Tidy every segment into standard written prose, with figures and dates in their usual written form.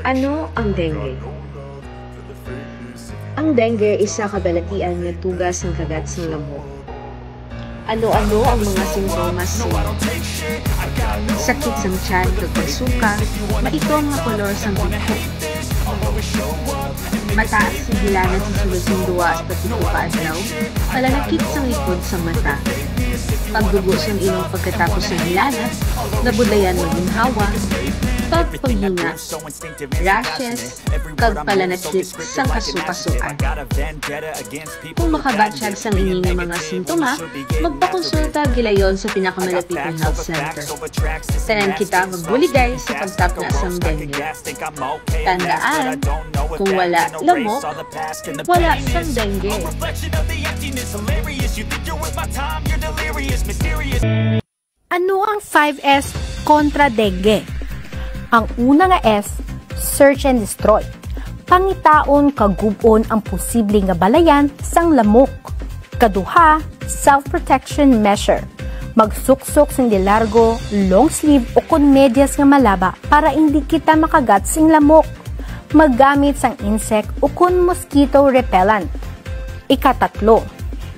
Ano ang dengue? Ang dengue isa kabalatian nga tugas ng kagat sa lamok. Ano-ano ang mga simptomas niya? Sakit sa tiyan, pagpagsuka, maitom nga kolor sa biko. Mataas si gilanat sa sulod duwa at pagkikupaadlaw, palalakit sa likod sa mata. Pagdugo sa ilong pagkatapos ng gilanat, nabudlayan maginhawa, pagpanghina, rashes, kagpalanakit sa kasukasuan. Kung makabatsyag sa inyong mga simptoma, magpakonsulta gilayon sa pinakamalapit ng health center. Tanan kita magbuligay sa pagtapna sa dengue. Tandaan, kung wala lamok, wala sang dengue. Ano ang 5S kontra dengue? Ang una nga S, search and destroy. Pangitaon kagubon ang posibleng nga balayan sang lamok. Kaduha, self-protection measure. Magsuksok sing dilargo, long sleeve o kon medyas nga malaba para hindi kita makagat sing lamok. Maggamit sang insect o kon mosquito repellent. Ikatatlo,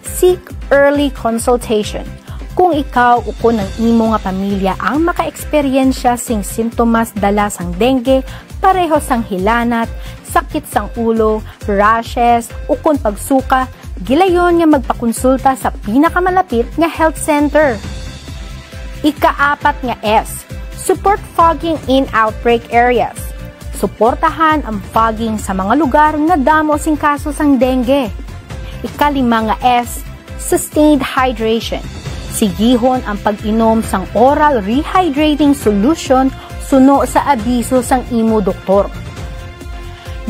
seek early consultation. Kung ikaw o kung ang imo nga pamilya ang maka-eksperyensya sing sintomas dala sang dengue, pareho sang hilanat, sakit sang ulo, rashes, o kung pagsuka, gilayon nga magpakonsulta sa pinakamalapit nga health center. Ikaapat nga S, support fogging in outbreak areas. Suportahan ang fogging sa mga lugar nga damo sing kaso sang dengue. Ikalima nga S, sustained hydration. Sigihon ang pag-inom sang oral rehydrating solution suno sa abiso sang imo doktor.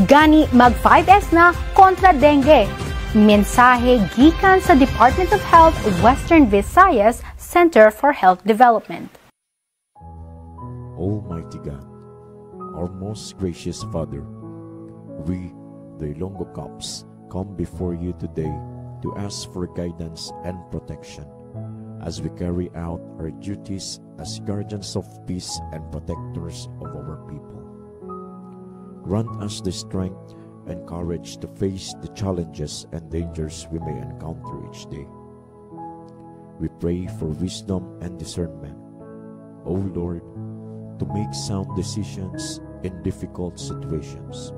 Gani mag 5S na kontra dengue. Mensahe gikan sa Department of Health Western Visayas Center for Health Development. Almighty God, our most gracious Father, we, the Ilonggo Cops, come before you today to ask for guidance and protection as we carry out our duties as guardians of peace and protectors of our people. Grant us the strength and courage to face the challenges and dangers we may encounter each day. We pray for wisdom and discernment, O Lord, to make sound decisions in difficult situations,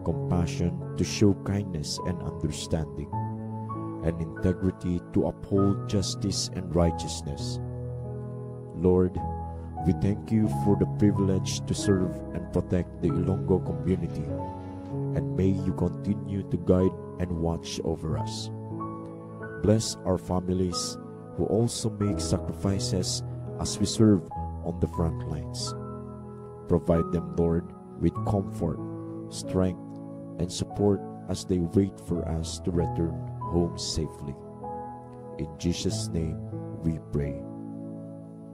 compassion to show kindness and understanding, and integrity to uphold justice and righteousness. Lord, we thank you for the privilege to serve and protect the Ilonggo community, and may you continue to guide and watch over us. Bless our families who also make sacrifices as we serve on the front lines. Provide them, Lord, with comfort, strength, and support as they wait for us to return home safely. In Jesus' name we pray.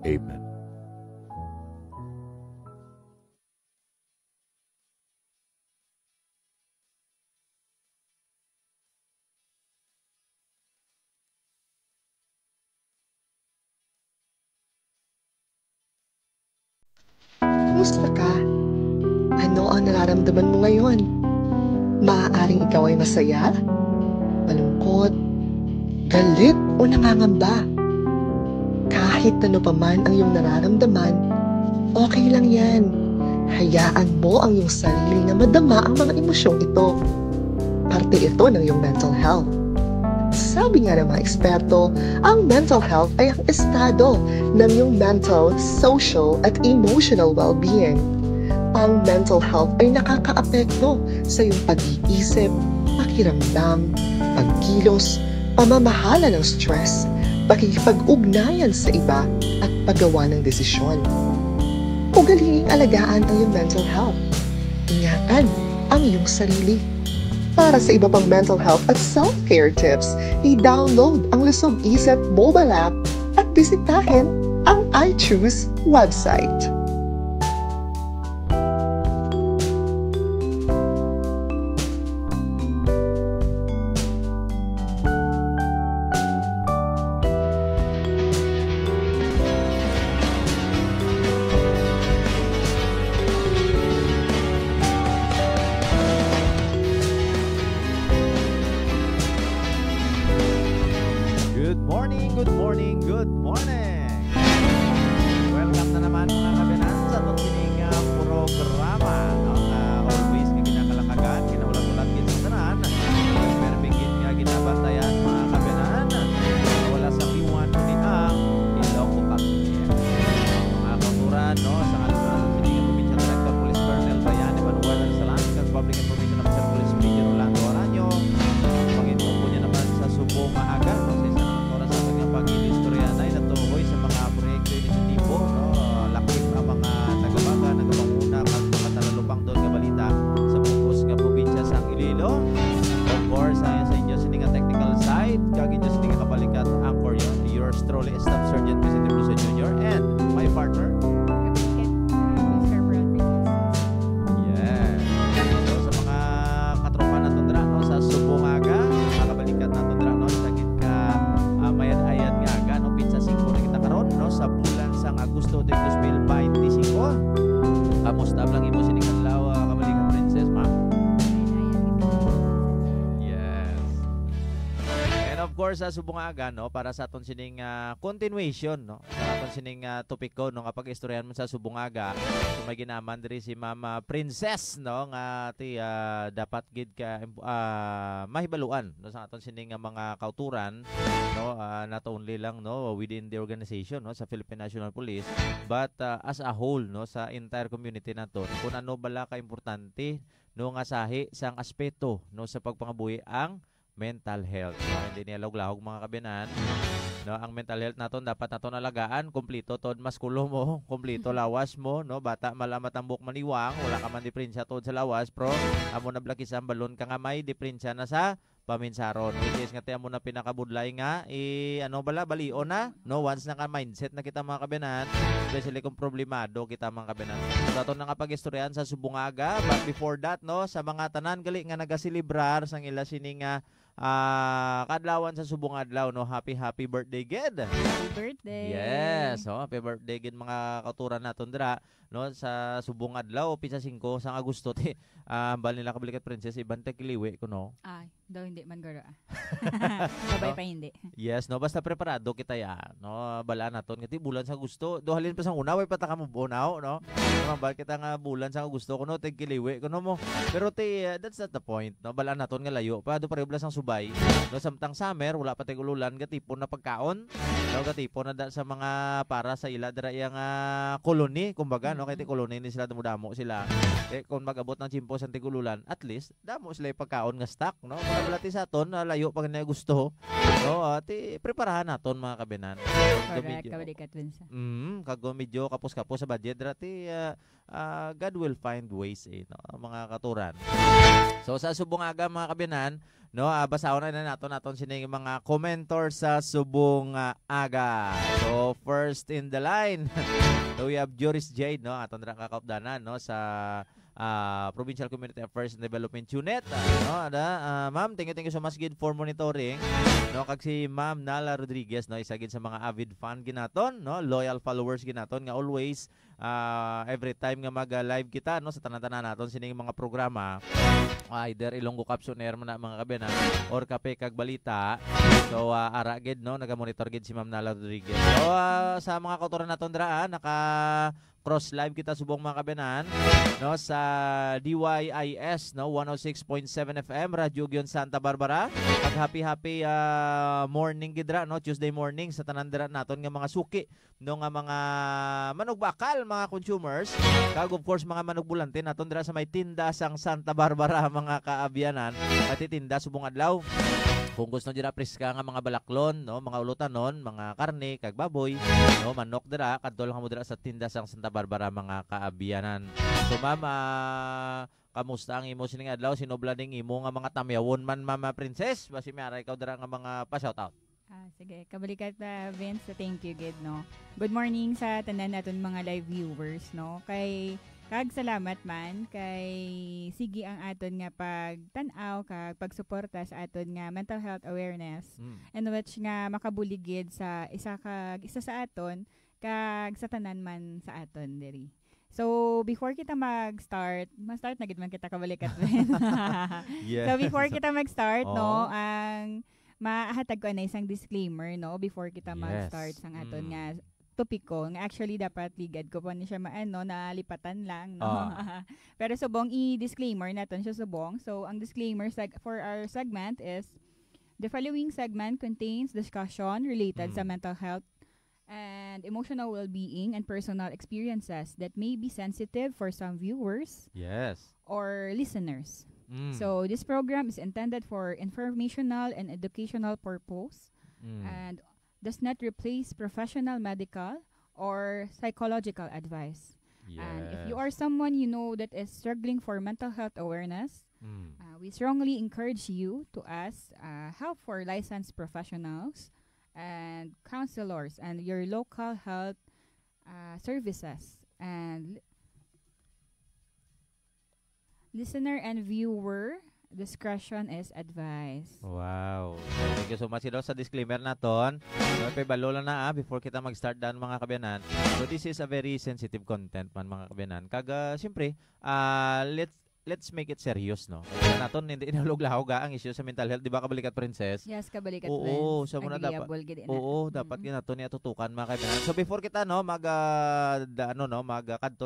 Amen. Kumusta ka? Ano ang nararamdaman mo ngayon? Maaaring ikaw ay masaya, malungkot, galit o nangangamba. Kahit ano pa man ang iyong nararamdaman, okay lang yan. Hayaan mo ang iyong sarili na madama ang mga emosyong ito. Parte ito ng iyong mental health. Sabi nga ng mga eksperto, ang mental health ay ang estado ng iyong mental, social at emotional well-being. Ang mental health ay nakakaapekto sa iyong pag-iisip, pakiramdam, pagkilos, pamamahala ng stress, pakikipag-ugnayan sa iba at paggawa ng desisyon. Ugaliing alagaan ang iyong mental health. Ingatan ang iyong sarili. Para sa iba pang mental health at self-care tips, i-download ang Lusog Isip mobile app at bisitahin ang iChoose website. sa bulan sang Agosto de 2025. Kamusta lang imo sining adlaw, kabalikan Princess, ma'am? Yes. And of course, sa subong aga, no, para sa aton sining continuation, no, sa aton sining topic ko, no, kapag istoryahan mo sa subong aga, so may ginaman diri si Mama Princess, no, nga ti dapat gid ka mahibaluan, no, sa aton sining mga kauturan, no, not only lang, no, within the organization, no, sa Philippine National Police, but as a whole, no, sa entire community naton, kung ano bala ka importante, no, nga sahi sang aspeto, no, sa pagpangabuhi ang mental health. No, hindi niya lawlawog mga kabinan. No, ang mental health naton dapat naton alagaan, kompleto tod maskulo mo, kompleto lawas mo, no, bata malamat ang buhok maniwang, wala ka man diferensya tod sa lawas, pro amo na blakis ang balon ka nga may diferensya na sa paminsaron. Which is nga tiyan mo na pinakabudlay nga ano bala balio na, no, once na ka mindset na kita mga kabinan, especially kung problemado kita mga kabinan. So aton na nga pag-istoryahan sa subungaga, but before that, no, sa mga tanan gali nga nagasilibrar sang ila sining kadlawan sa subong adlaw, no, happy birthday gid. Happy birthday. Yes, so happy birthday gid mga kauturan naton dira, no, sa subong adlaw pisa 5 sang Agosto ti bal nila kabalikat Princess iban ta kiliwi ko, no. Ay, daw hindi man garo. Sabay pa hindi. Yes, no, basta preparado kita ya, no, bala naton ngati bulan sa Agosto, do halin pa sang una way pa ta ka mo bunaw, no. Bal kita nga bulan sa Agosto kuno tig kiliwi kuno mo. Pero that's not the point, no, bala naton nga layo pa do parebla sang subay, no, samtang summer wala pa tay ululan gatipon na pagkaon, no, gatipon na sa mga para sa ila dira yang koloni kumbaga, no, kay ti koloni ni sila damo sila. Kung mag-abot ng chimpo sa tigululan, at least damo sila pagkaon nga stock, no. Mga balati sa aton layo pag na gusto, no, ti preparahan naton mga kabinan. Correct, kabalikat Vince. Kago medyo kapos-kapos sa budget dati God will find ways, no, mga katuran. So sa subong aga mga kabinan, no, basahon na naton sining mga commentors sa subong aga. So first in the line, so we have Joris Jade, no, aton ra kakaupdanan, no, sa Provincial Community Affairs and Development Unit, no, ma'am, thank you so much gid for monitoring, no, kag si Ma'am Nala Rodriguez, no, isa gid sa mga avid fan ginaton, no, loyal followers ginaton nga always every time nga mag-live kita, no, sa tanan-tanan naton sining mga programa, either Ilonggo Caption Air man na mga kabinan or Kape kag Balita. So ara gid, no, naga-monitor gid si Ma'am Nala Rodriguez. So sa mga kautoran naton dira, naka cross live kita subong mga kabinan, no, sa DYIS, no, 106.7 FM Radyo Gion Santa Barbara. Pag happy morning gidra, no, Tuesday morning sa tanan dira naton nga mga suki, no, nga mga manugbakal mga consumers, kag of course mga manugbulante naton dira sa may tinda sang Santa Barbara mga kaabyanan, pati tinda subong adlaw. Kung gusto dira preska nga mga balaklon, no, mga ulutanon, mga karne kag baboy, no, manok dira kadto lang mo dira sa tinda sang Santa Barbara mga kaabyanan. So ma'am, kamusta ang imo sining adlaw? Sinobla ning imo nga mga tamyawon man, Mama Princess? Basi may aray ikaw dira nga mga pa-shoutout. Sige, kabalikat Vince, thank you gid, no. Good morning sa tanan naton mga live viewers, no. Kag salamat man kay sige ang aton nga pagtan-aw kag pagsuporta sa aton nga mental health awareness, and which nga makabuligid sa isa sa aton kag sa tanan man sa aton diri. So before kita mag-start na gid man kita kabalikat. Yes. So before kita mag-start, no, ang mahatag ko na isang disclaimer, no, before kita mag-start sang aton nga topiko, nga actually dapat ligad ko pa ni siya nalipatan lang, no. Pero subong i-disclaimer natin siya subong. So ang disclaimer for our segment is the following segment contains discussion related sa mental health and emotional well-being and personal experiences that may be sensitive for some viewers or listeners. So this program is intended for informational and educational purpose and does not replace professional medical or psychological advice. And if you are someone you know that is struggling for mental health awareness, we strongly encourage you to ask help for licensed professionals and counselors and your local health services. And listener and viewer Discretion is advised. Wow. Thank you so much sa disclaimer naton. Okay, balo lang na before kita mag-start dan mga kabyanan. So this is a very sensitive content man mga kabyanan. Kaga siyempre, let's make it serious, no? Kaya naton hindi inaluglaw ang issue sa mental health, di ba kabalikat princess? Yes, kabalikat oo, so muna dapat. Oo, dapat naton niya tutukan mga kaibigan. So before kita magkadto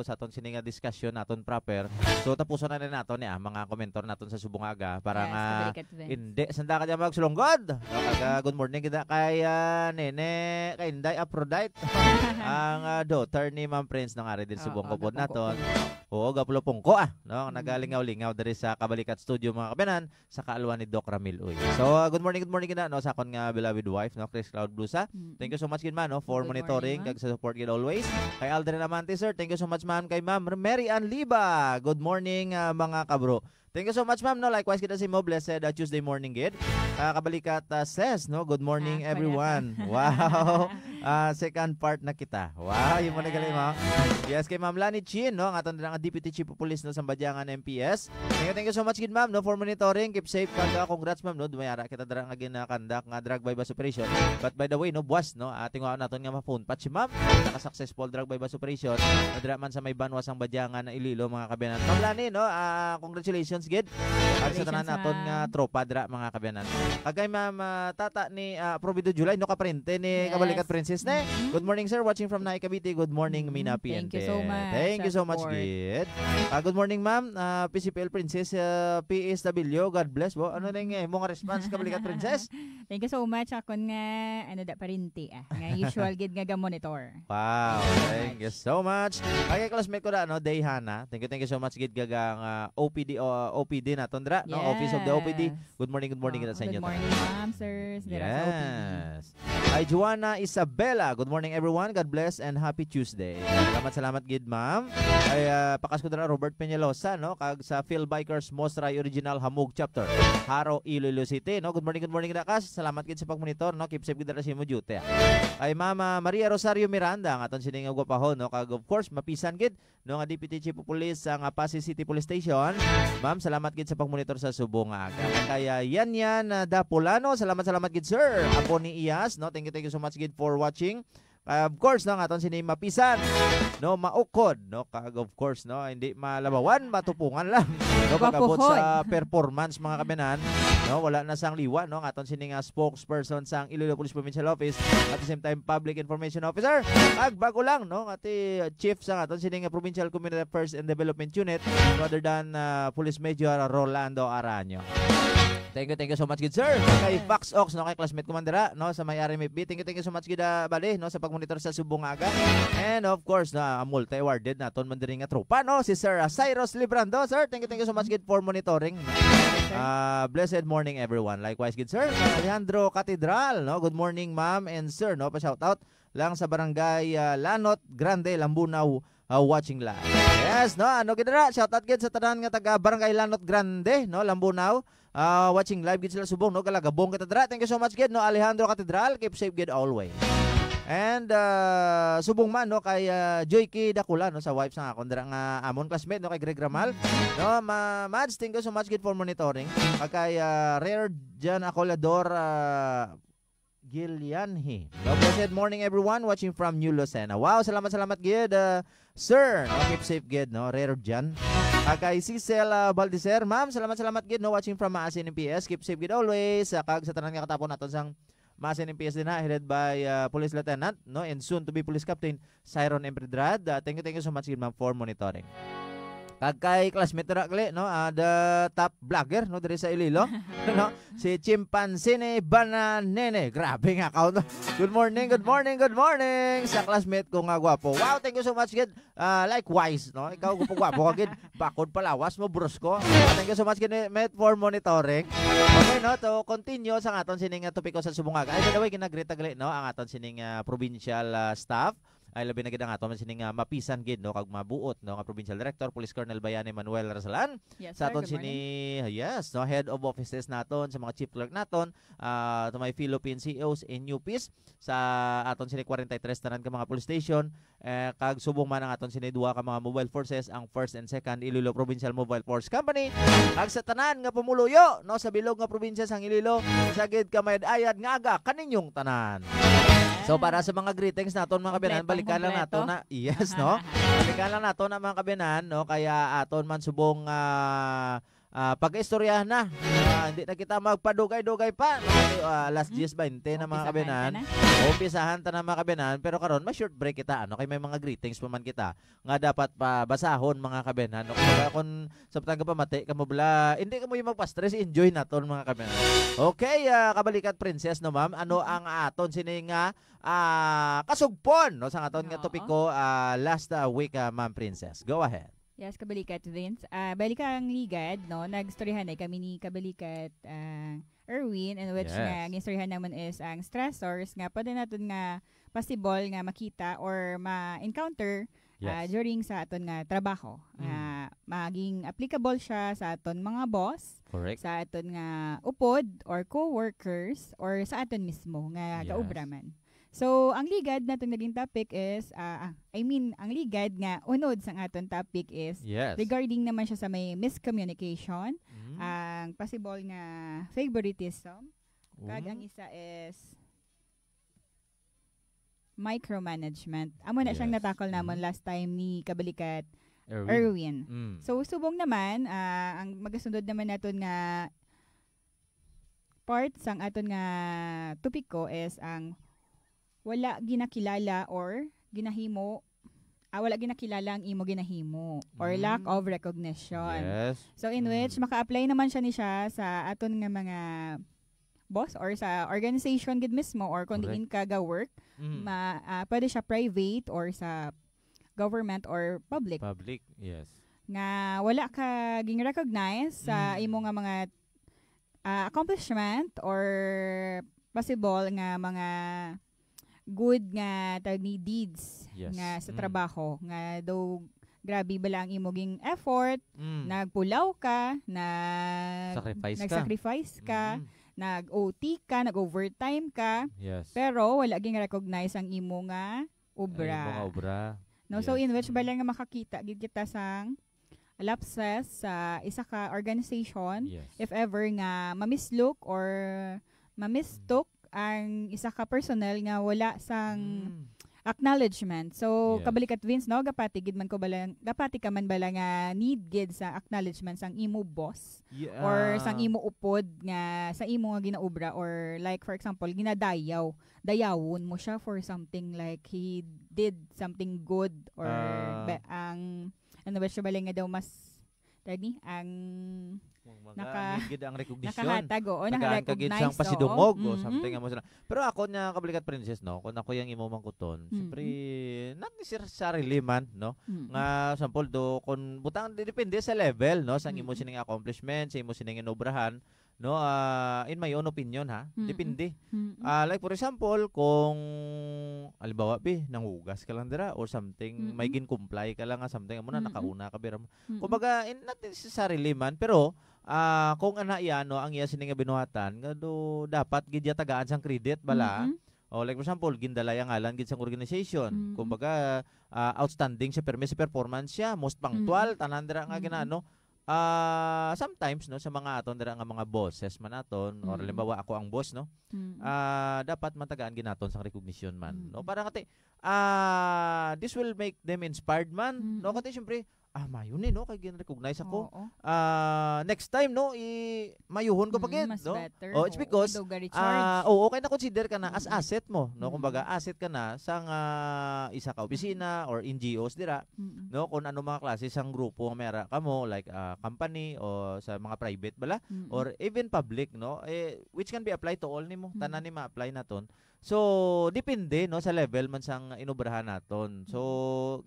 sa aton sininga discussion naton proper. So tapuson na naton niya mga komentar naton sa subungaga para nga hindi sanda ka diyan magsulunggod. Kaga good morning kita kay Nene, kay Inday Aphrodite. Ang daughter ni Ma'am Prince nang ari din subong kopod naton. Oo, gapulo pungko no? Nagalingaw-lingaw diri sa Kabalikat Studio mga kabanan sa kaalwan ni Doc Ramil Uy. So, good morning gid no sa akon nga beloved wife no, Chris Cloud Blusa. Thank you so much gid man no for good monitoring morning, kag sa support gid always. Kay Aldrin Amante sir, thank you so much ma'am. Kay Ma'am Mary Ann Liba. Good morning mga kabro. Thank you so much ma'am no. Likewise kita si Mo blessed Tuesday morning gid. Kabalikat says no, good morning everyone. Wow. Second part na kita. Wow, yung mga galing mo. Yes, kay Ma'am Lani Chin no, ang aton nga Deputy Chief of Police no sa Badyangan MPS. Thank you so much gid ma'am no for monitoring. Keep safe kag congrats ma'am no. Dumayara kita dara nga ginakandak nga drug bypass operation. But by the way no, buwas no, ating naton nga ma-phone patch ma'am. Naka-successful drug bypass operation. Dira man sa may banwas ang Badyangan na Ililo mga kabanan. Ma'am Lani no, congratulations gid. Ang sa tanan naton nga tropa dira mga kabanan. Kagay ma'am tata ni Provido July no kaprente ni Kabalikat Princess ne. Good morning sir, watching from Naik Cavite. Good morning Mina PNP. Thank you so much. Thank you so much gid. Good morning ma'am, PCPL Princess PSW. God bless bo. Ano ning mo nga response Kabalikat Princess? Thank you so much akon nga da parinti nga usual gid nga monitor. Wow, thank you so much. Kay classmate ko na no, Dayhana. Thank you so much gid gagang OPD na tondra no, Office of the OPD. Good morning kita sa inyo. Good morning ma'am, sirs. Yes. Hi Joanna Isabella. Good morning everyone. God bless and happy Tuesday. Salamat gid ma'am. Ay pakas ko dira Robert Peñalosa no, kag sa Phil Bikers Mostray Original Hamog Chapter. Haro Iloilo City no. Good morning kita kas. Salamat gid sa pagmonitor no. Keep safe gid dira sa imo duty. Ay Mama Maria Rosario Miranda ang aton sining gwapahon no, kag of course mapisan gid no nga Deputy Chief of Police sa Pasig City Police Station. Ma'am, salamat gid sa pagmonitor sa Subonga. Kaya yan Dapolano. Salamat gid sir. Apo ni Iyas no. Thank you so much gid for watching. Of course no, aton sini mapisan no, maukod no, kag of course no, hindi malabawan, matupungan lang no, pagabot sa performance mga kabanan no, wala na sang liwa no, aton sini nga spokesperson sang Iloilo Police Provincial Office at the same time Public Information Officer, kag bago lang no, ati chief sang aton sini nga Provincial Community Affairs and Development Unit rather than Police Major Rolando Aranyo. Thank you so much gid sir. Kay Fox Ox no, kay classmate ko man dira no sa may RMFB. Thank you so much gid bali no sa pagmonitor sa Subongaga. And of course na multi-awarded naton man diri nga tropa no, si Sir Cyrus Librando. Sir, thank you so much gid for monitoring. Blessed morning everyone. Likewise gid sir. Alejandro Catedral no. Good morning ma'am and sir no, pa shout out lang sa barangay Lanot Grande Lambunaw watching live. Yes no, ano gid dira, shout out gid sa tanan nga taga barangay Lanot Grande no, Lambunaw. Watching live gid sila subong no, kalagabong kita dira. Thank you so much gid no, Alejandro Catedral. Keep safe gid always. And subong man no kay Joyki Dakula no, sa wife sa akon dira nga amon classmate no, kay Greg Ramal no. Mads, thank you so much gid for monitoring. Kay Rare Jan Acolador Gilianhi. Blessed morning everyone watching from New Lucena. Wow, salamat gid sir no, keep safe gid no, Rare Jan. Kay Cecil Baldiser, ma'am, salamat gid no, watching from Maasin MPS. Keep safe gid always. Kag sa tanan nga katapon naton sang Maasin MPS din headed by Police Lieutenant no, and soon to be Police Captain Cyron Empedrad. Thank you so much gid ma'am for monitoring. Kag kay classmate ra kali no, the top vlogger no diri sa Iloilo no, si Chimpanzini Bananene. Grabe nga account. Good morning sa classmate ko nga gwapo. Wow, thank you so much gid. Likewise no, ikaw gwapo ka gid. Bakod palawas mo brusko. Thank you so much gid met for monitoring. Okay no, to continue sa aton sining topiko sa Subongaga. Ay by the way, ginagreet gali no ang aton sining provincial staff ay labi na gid ang aton man sining mapisan gid no kag mabuot no nga Provincial Director Police Colonel Bayani Manuel Rasalan. Yes, Sa sir. aton Good morning. yes no head of offices naton sa mga chief clerk naton to my Philippine CEOs in UPs sa aton sini 43 tanan ka mga police station kag subong man ang aton sini duha ka mga mobile forces ang 1st and 2nd Iloilo Provincial Mobile Force Company kag sa tanan nga pumuluyo no sa bilog nga probinsya sang Iloilo sagid ka mayad-ayad nga aga kaninyong tanan. So para sa mga greetings naton mga kabinan, balikan lang nato na yes no. Balikan lang nato na mga kabinan no kaya aton man subong pag-istoryahan na. Hindi na kita magpadugay-dugay pa. Last 10:20 na mga kabinan. Umpisahan ta na mga kabinan pero karon ma short break kita ano kay may mga greetings pa man kita nga dapat pa basahon mga kabinan. No kung samtang ka pamati ka mo bala hindi ka mo yung magpa-stress enjoy naton mga kabinan. Okay, kabalikat princess no ma'am. Ano ang aton sini nga kasugpon no sa aton nga topiko last week ma'am princess. Go ahead. Yes, kabalikat Vince. Balikang ligad, no? Nagstoryahan ay kami ni kabalikat Erwin in which nga gistoryahan naman is ang stressors nga pwede natin nga possible nga makita or ma-encounter during sa aton nga trabaho. Maging applicable siya sa aton mga boss, correct, sa aton nga upod or co-workers or sa aton mismo nga kaubraman. So, ang ligad natong naging topic is, ang ligad nga unod sang aton topic is regarding naman siya sa may miscommunication, ang possible nga favoritism, kag ang isa is micromanagement. Amo na siyang natakol namon last time ni kabalikat Erwin. So, subong naman, ang magasunod naman naton nga part sang aton nga topiko is ang wala ginakilala or ginahimo wala ginakilala ang imo ginahimo or lack of recognition. So in which maka-apply naman siya sa aton nga mga boss or sa organization gid mismo or kung diin ka ga work pwede siya private or sa government or public. Yes. Nga wala ka ging recognize sa imo nga mga accomplishment or possible nga mga good nga tawag ni deeds nga sa trabaho nga daw grabe bala ang imong effort, nagpulaw ka, nag-sacrifice ka, nag-OT ka, nag-overtime ka, pero wala ging recognize ang imo nga obra. No, so in which bala nga makakita gid kita sang lapses sa isa ka organization if ever nga mamislook or mamistook ang isa ka personnel nga wala sang acknowledgement. So kabalikat Vince no gapati gid man ko bala gapati ka man bala nga need gid sa acknowledgement sang imo boss or sang imo upod nga sa imo nga ginaobra or like for example dayawon mo siya for something like he did something good or ang ano ba siya bala nga daw mas tani ang gid ang recognition. Nakahatag o naka-recognize sang pasidungog o something amo sila. Pero ako nya kabalikat princess no, kung ako yang imo mangkuton, syempre not necessarily man no. Nga sample do kun butang depende sa level no sang imo sining accomplishment, sa imo sining inobrahan no in my own opinion ha depende like for example kung halimbawa nangugas ka lang dira or something may gin-comply ka lang something amo na nakauna ka bira mo kumbaga not necessarily man pero kung ana iya no ang iya sining binuhatan nga do dapat gid ya tagaan sang credit bala o like for example gindalay ang ngalan gid sang organization kumbaga outstanding siya performance siya most punctual tanan dira nga ginano sometimes no sa mga aton dira nga mga bosses man aton or halimbawa ako ang boss no dapat matagaan ginaton sa recognition man no para kati this will make them inspired man no kati syempre mayon no kay gin-recognize ako next time no mayuhon ko pagid no it's because okay na consider ka na as asset mo no kumbaga asset ka na sang isa ka opisina or NGOs dira no kung ano mga klase sang grupo nga mera kamo like company o sa mga private bala or even public no which can be applied to all nimo tanan ni ma-apply naton so depende no sa level man sang inobrahan naton so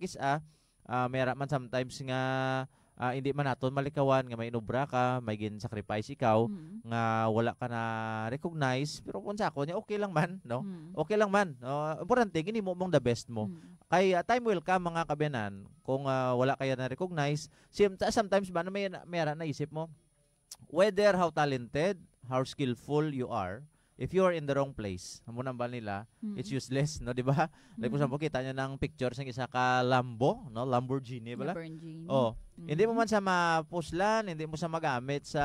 mera man sometimes nga hindi man naton malikawan nga may inobra ka, may gin-sacrifice ikaw nga wala ka na recognize, pero kung sa ako niya okay lang man, no? Okay lang man. Importante gini mo mong the best mo. Kay time will come mga kabiyanan kung wala kaya na recognize. Sometimes ba na may naisip mo whether how talented, how skillful you are, if you are in the wrong place, amo nang ba nila, it's useless, no, di ba? Like for example, kita nyo ng picture sa isa ka Lambo, no, Lamborghini bala. Hindi mo man sa mapuslan, hindi mo sa magamit sa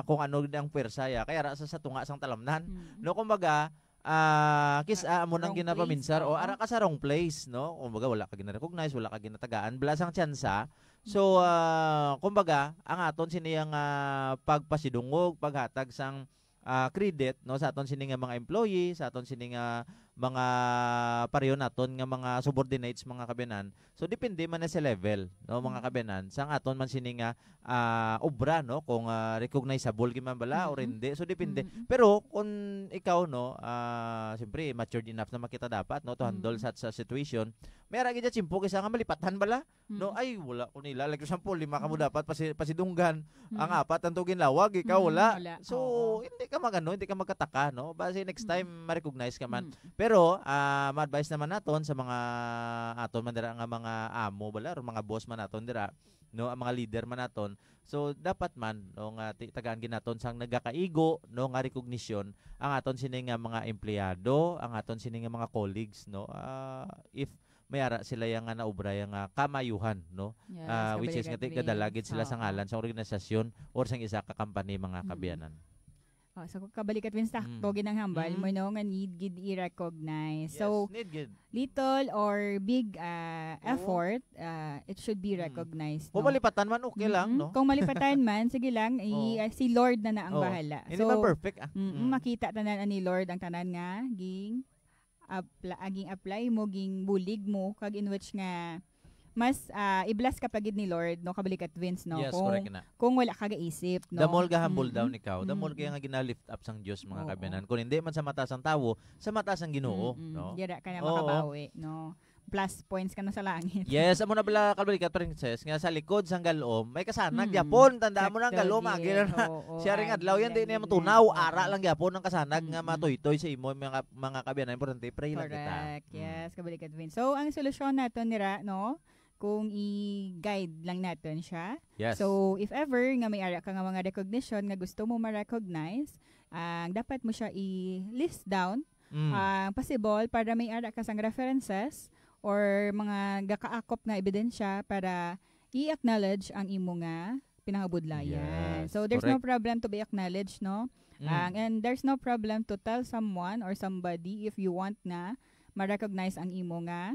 kung ano ang pwersa ya, kaya ra sa tunga sang talamnan. No, kumbaga, amo nang ginapaminsar o ara ka sa wrong place, no? Kumbaga wala ka gina-recognize, wala ka ginatagaan, blasang tsansa. So, kumbaga, ang aton siniyang pagpasidungog, paghatag sang credit, no, sa aton sini nga mga employee, sa aton sini nga mga pareho naton nga mga subordinates mga kabiyanan. So depende man na sa level, no, mga kabiyanan, sang aton man sini nga obra, no, kung recognizable gyud man bala or hindi. So depende. Pero kung ikaw, no, siyempre matured enough na makita dapat, no, to handle sa situation, may ra gyud chimpo kaysa nga malipatan bala. No, ay wala ko nila. Like for example, 5 ka mo dapat pasidunggan, ang 4 ang ginlawag, ikaw wala. So hindi ka magano, hindi ka magkataka, no? Base next time ma-recognize ka man. Pero ma-advise naman naton sa mga aton man dira nga mga amo bala or mga boss man naton dira, no, ang mga leader man naton. So dapat man, no, nga tagaan ginaton sang nagakaigo, no, nga recognition ang aton sini nga mga empleyado, ang aton sini nga mga colleagues, no. If mayara sila yang nga naubra yang kamayuhan, no, which is nga kadalagid sila sa ngalan sa organisasyon or sang isa ka company mga kabiyanan. So kabalik at sakto ginang hambal mo, no, nga need gid i-recognize. Yes, so need gid. Little or big effort, it should be recognized. Kung malipatan man okay lang, no? Kung malipatan man, sige lang, si Lord na ang bahala. Hindi ba perfect? Makita tanan ni Lord ang tanan nga ging apply mo, ging bulig mo kag in which nga mas i-bless ka pagid ni Lord, no, kabalik at Vince, no. Yes, correct na. Kung wala ka gaisip, no. Damol ga humble down ikaw. Damol kaya nga gina-lift up sang Dios mga kabiyanan. Kung hindi man sa mata sang tawo, sa mata sang Ginoo, no. Dira ka na makabawi, no. Plus points ka na sa langit. Yes, amo na bala kabalik at princess nga sa likod sang galom may kasanag gyapon. Tandaan mo nang galom agi na. Siya ring adlaw yan di niya matunaw, ara lang gyapon ang kasanag nga matoy-toy sa imo mga kabiyanan. Importante pray lang kita. Correct. Yes, kabalik at Vince. So ang solusyon naton nira, no, kung i-guide lang natin siya. Yes. So, if ever nga may ara ka nga mga recognition nga gusto mo ma-recognize, dapat mo siya i-list down, possible, para may ara ka sang references or mga gakaakop na ebidensya para i-acknowledge ang imo nga pinangabudlayan. Yes, so, there's correct. no problem to be acknowledged, no? And there's no problem to tell someone or somebody if you want na ma-recognize ang imo nga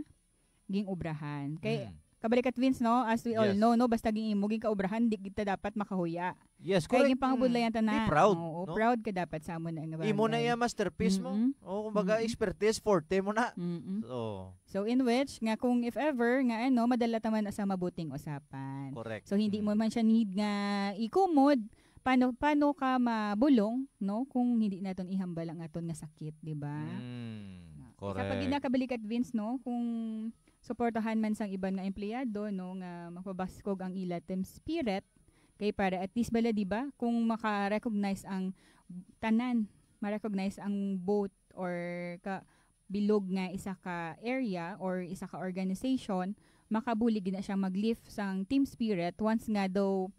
ging obrahan. Kay kabalik at Vince, no, as we all know, no, basta ging imo ging kaubrahan, di kita dapat makahuya. Yes, kaya correct. ging pangabudlayan ta na. Be proud, no? no? Proud ka dapat sa amo na nga. Imo na yung masterpiece mo. Kumbaga expertise forte mo na. So in which nga kung if ever nga ano madala ta man sa mabuting usapan. Correct. So hindi mo man siya need nga ikumod. Paano ka mabulong, no, kung hindi naton ihambal ang aton nga sakit, di ba? Correct. Sa pag ginakabalik at Vince, no, kung suportahan man sang iban nga empleyado, no, nga mapabaskog ang ila team spirit kay para at least bala, di ba, kung maka-recognize ang tanan, ma-recognize ang boat or bilog nga isa ka area or isa ka organization, makabulig na siya mag-lift sang team spirit once nga daw,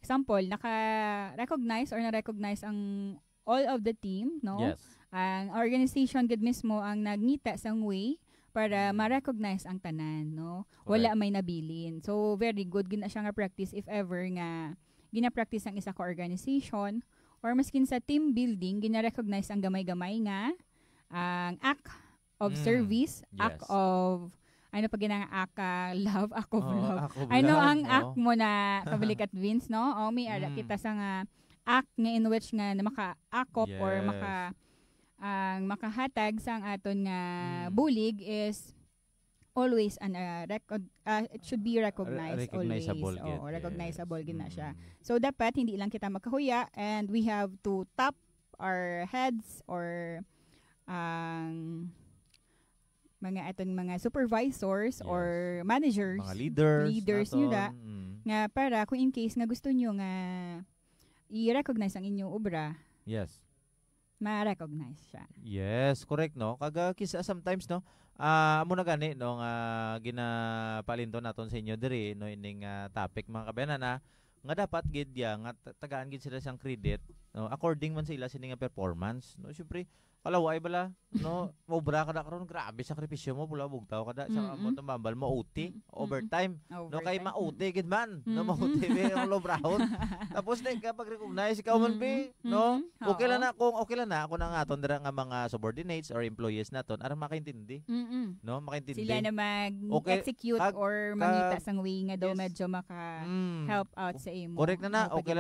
example, naka-recognize or na-recognize ang all of the team, no? Yes. Ang organization gud mismo ang nagngita sang way para ma-recognize ang tanan, no? Wala may nabilin. So very good gid na siya nga practice if ever nga gina-practice ang isa ka organization or maskin sa team building gina-recognize ang gamay-gamay nga ang act of service, act of ano pa ginang love, act of love. Ano ang act mo na kabalik at Vince, no? O may ara kita sa nga act nga in which nga na maka-akop or ang makahatag sang aton nga bulig is always it should be recognized always. Recognizable gid na siya. So dapat hindi lang kita makahuya and we have to tap our heads or mga aton mga supervisors or managers, mga leaders nyo da, Nga para kung in case nga gusto nyo nga i-recognize ang inyong obra, Yes. ma-recognize siya. Yes, correct no. Kaga kisa sometimes no. Amo na gani no nga ginapalinton naton sa inyo diri no ining topic mga kabayan nga dapat gid ya nga tagaan gid sila sang credit no according man sa ila sini nga performance no syempre kalaway bala no mobra kada karon grabe sakripisyo mo pula bugtaw kada sa mo tumambal mo OT overtime no kay ma-OT gid man no ma-OT be ang lobrahon tapos na kapag recognize ikaw man be no okay lang na ako na aton dira nga mga subordinates or employees naton aron makaintindi no makaintindi sila na mag-execute or mangita sang way nga daw medyo maka-help out sa imo. Correct na okay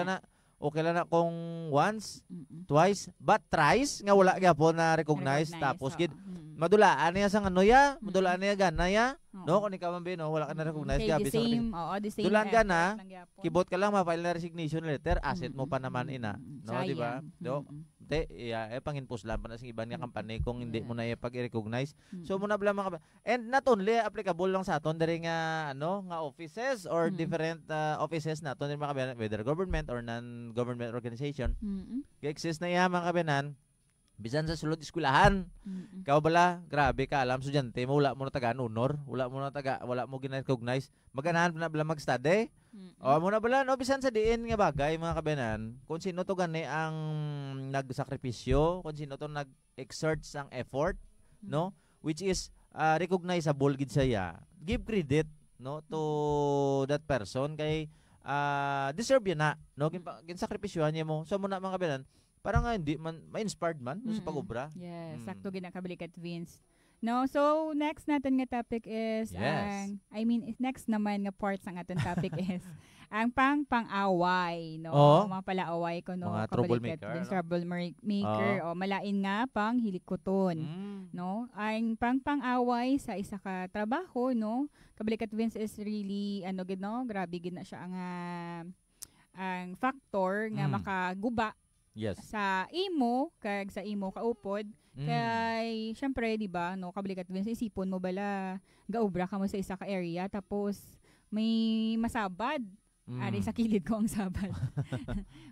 lang na kung once, twice, but thrice nga wala gyapon na recognize tapos gid madulaan niya sang ano ya, madulaan niya gana ya, no kung ikaw man no wala ka na recognize gabi sa the same. Dulan gana, kibot ka lang ma-file na resignation letter, asset mo pa naman ina, no di ba? No. Panginpos lang pa na sa iban nga company kung hindi mo na i-recognize. So muna bala mga and not only applicable lang sa aton diri nga nga offices or different offices naton diri mga kabayan, whether government or non-government organization. Ga-exist na iya mga kabayan bisan sa sulod eskwelahan. Ikaw bala grabe ka alam estudyante mo wala mo na taga honor, wala mo gina-recognize. Maganahan na bala mag-study. Mo na bala no bisan sa diin nga bagay mga kabayan, kung sino to gani ang nagsakripisyo, kung sino to nag-exert sang effort, no, which is recognizable gid saya. Give credit no to that person kay deserve yun na no ginsakripisyohan niya mo. So mo na mga kabayan, parang hindi man ma-inspired man sa pag-obra. Yes, sakto ginakabalikat Vince. No, so next natin nga topic is next naman nga parts ang aton topic is ang pang-away, no? Mga palaaway ko no, mga kabalikat troublemaker o malain nga pang hilikoton, no? Ang pang-away sa isa ka trabaho, no? Kabalikat Vince is really gid no, grabe gid na siya ang factor nga makaguba sa imo kag sa imo kaupod. Kay syempre di ba no kabalikat din sa isipon mo bala gaobra ka mo sa isa ka area tapos may masabad ari sa kilid ko ang sabad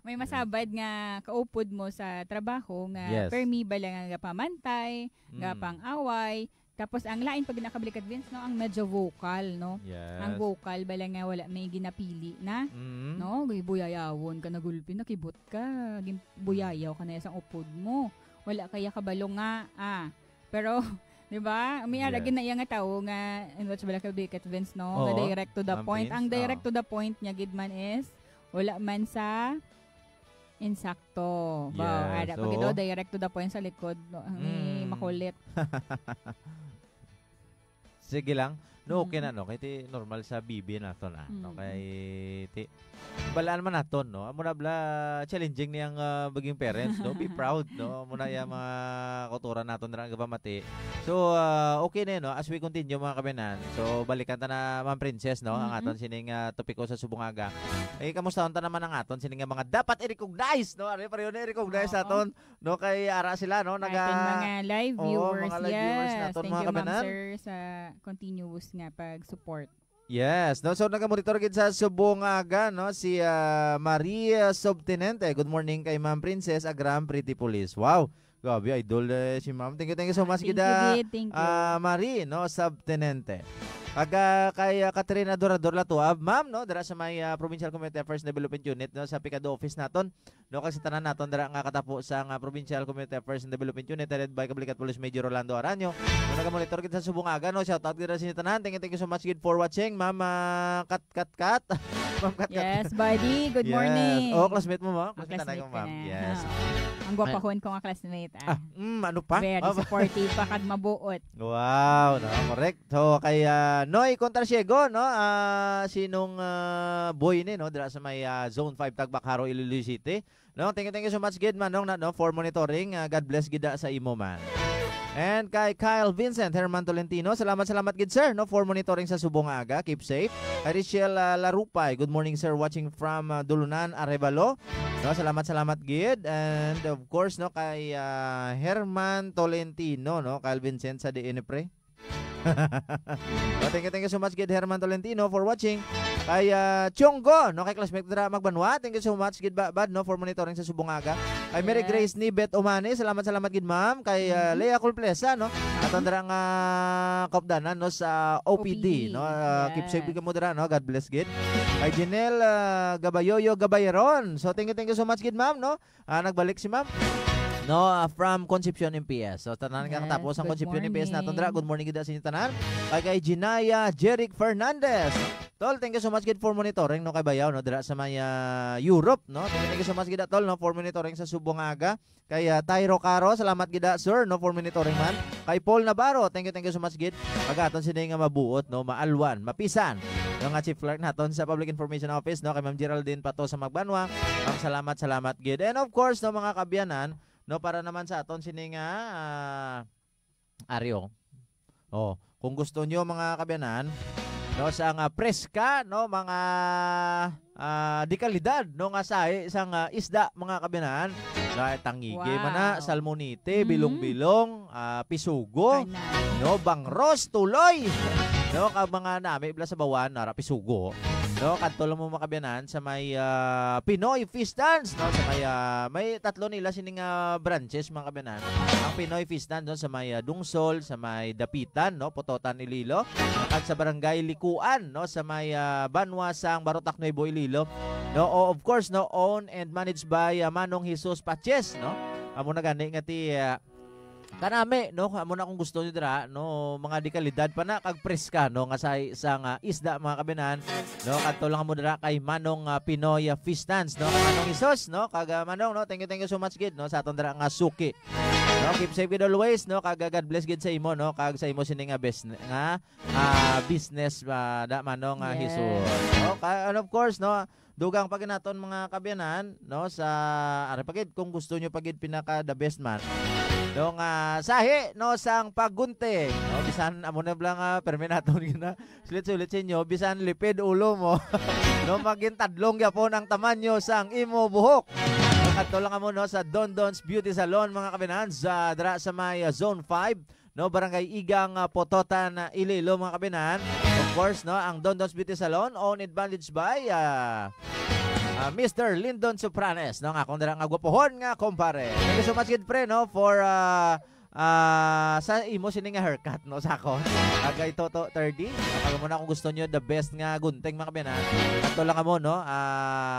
may masabad nga kaupod mo sa trabaho nga permi bala nga pamantay nga pang-away tapos ang lain pag nakabalikat Vince no ang medyo vocal no ang vocal bala nga wala may ginapili na no buyayawon ka nagulpi nakibot ka buyayaw ka na sa upod mo wala kaya kabalo nga pero di ba may aragin na iya nga tao nga and watch bala kabalikat Vince no nga direct to the point ang direct to the point niya gid man is wala man sa insakto ba ara pag ito direct to the point sa likod no, makulit. Sige lang. No, okay na no. Kaya ti normal sa bibi nato na. No, kay ti balaan man naton no. Amo na bla challenging niyang baging parents no. Be proud no. Muna ya mga kultura naton ra gapamati. So okay na no as we continue mga kabayan. So balikan ta na Ma'am Princess no ang aton sining topiko sa Subungaga. Kamusta ta naman ang aton sining mga dapat i-recognize no. Ari pareho na i-recognize aton no kay ara sila no mga live viewers. Mga live viewers naton mga kabayan. Sir sa continuous nga pag-support. Yes, no, so nagamonitor gid sa Subungaga no si Maria Subtenente. Good morning kay Ma'am Princess Agram Pretty Police. Wow. Grabe idol si Ma'am. Thank you so much gida. Marie no Subtenente. Kay Katrina Dorador Latuab, ma'am no dira sa may Provincial Community Affairs Development Unit no sa Picado office naton no kay sa tanan naton dira nga katapo sa Provincial Community Affairs and Development Unit led by Kabalikat Police Major Rolando Aranyo. No nagamonitor gid sa Subungaga no shout out gid sa tanan. Thank you so much gid for watching Ma'am Kat. Ma'am Kat. Yes, buddy. Good morning. Classmate mo mo? Classmate mo ma'am. Yes. Ang gwapahon ko nga classmate. Ano pa? Very supportive pa kag mabuot. Wow, no, correct. So kay Noy Contrasiego no sinong boy ni no dira sa may Zone 5 Tagbakaro Iloilo City. No, thank you so much gid man no for monitoring. God bless gid sa imo man. And kay Kyle Vincent Herman Tolentino, salamat gid sir no for monitoring sa Subungaga. Keep safe. Kay Richelle Larupay, good morning sir watching from Dulunan Arevalo. No, salamat gid. And of course no kay Herman Tolentino no, Kyle Vincent sa DNPre. Thank you so much, Gid Herman Tolentino, for watching. Kay Chonggo, no, kay classmate dra Magbanwa. Thank you so much, Gid Bad, no, for monitoring sa Subungaga. Kay Mary Grace Nibet Umani, salamat Gid ma'am. Kay Lea Culplesa, no, aton dra nga kopdanan, no, sa OPD, no. Keep safe ka mo dra, no. God bless, Gid. Kay Janelle Gabayoyo Gabayeron. So thank you so much, Gid ma'am, no. Nagbalik si ma'am, no, from Concepcion MPS. So tanan nga katapos ang Concepcion MPS naton dra. Good morning gid sa inyo tanan. Kay Ginaya Jeric Fernandez. Tol, thank you so much gid for monitoring, no, kay Bayaw, no, dira sa may Europe, no. Thank you so much gid tol, no, for monitoring sa Subungaga. Kay Tyro Caro, salamat gid sir, no, for monitoring man. Kay Paul Navarro, thank you so much gid. Pagaton sini nga mabuot, no, maalwan, mapisan. Yung nga chief clerk naton sa Public Information Office, no, kay Ma'am Geraldine Pato sa Magbanwa. Salamat gid. And of course, no, mga kabyanan, no, para naman sa aton sini nga Aryo. Oh, kung gusto niyo mga kabyanan, no, sa nga preska, no, mga dekalidad, no, nga sahi isang isda mga kabyanan, tangige man na, salmonite, bilong-bilong, pisugo, no, bangros, tuloy. No, kag mga nami ibla sa bawan nara pisugo. No, kadto lang mo makabyanan sa may Pinoy Fish Dance, no, sa may tatlo nila sining branches mga kabyanan. Ang Pinoy Fish Dance, no, sa may Dungsol, sa may Dapitan, no, Pototan, Ililo, at sa Barangay Likuan, no, sa may Banwasang, Barotac, Nuevo Ililo. No, of course, no, owned and managed by Manong Jesus Paches, no. Amo na gani nga ti kanami, no, amo na kung gusto niyo dira, no, mga dekalidad pa na kag preska, no, nga sa isang isda mga kabyanan, no, kadto lang mo dira kay Manong Pinoy Fish Dance, no, Manong Isos, no, kag Manong, no, thank you so much gid, no, sa aton dira nga suki. No, keep safe gid always, no, kag God bless gid sa imo, no, kag sa imo sini nga best nga business da Manong Isos. No, and of course, no, dugang pagid naton mga kabyanan, no, sa ari pagid kung gusto niyo pagid pinaka the best man. No, sahi, no, sang paggunting, no, bisan amo na blang perminaton gina sulit-sulit sa inyo, bisan lipid ulo mo. No, maging tadlong yapon ang tamanyo sang imo buhok. No, kadto lang amo, no, sa Don Don's Beauty Salon mga kabyanan sa dra sa may Zone 5, no, Barangay Igang, Pototan, Ililo mga kabyanan. Of course, no, ang Don Don's Beauty Salon owned and managed by Mr. Lyndon Sopranes, no, nga kung dara nga gwapohon nga kumpare. Thank you so much gid pre, no, for sa imo sini nga haircut, no, sako. Agay Toto 30. Kapag mo na kung gusto niyo the best nga gunting mga kabyanan, ato lang mo, no,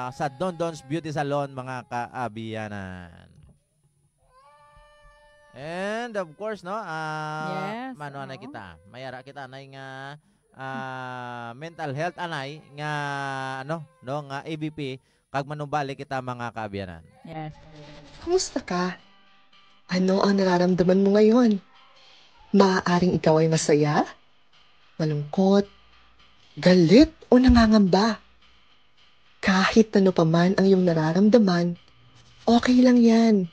sa Don Don's Beauty Salon mga kaabiyanan. And of course, no, yes, mano na kita. Mayara kita na nga mental health anay nga ano, no, nga ABP kag manumbalik kita mga kaabiyanan. Yes. Kumusta ka? Ano ang nararamdaman mo ngayon? Maaaring ikaw ay masaya, malungkot, galit o nangangamba. Kahit ano pa man ang iyong nararamdaman, okay lang yan.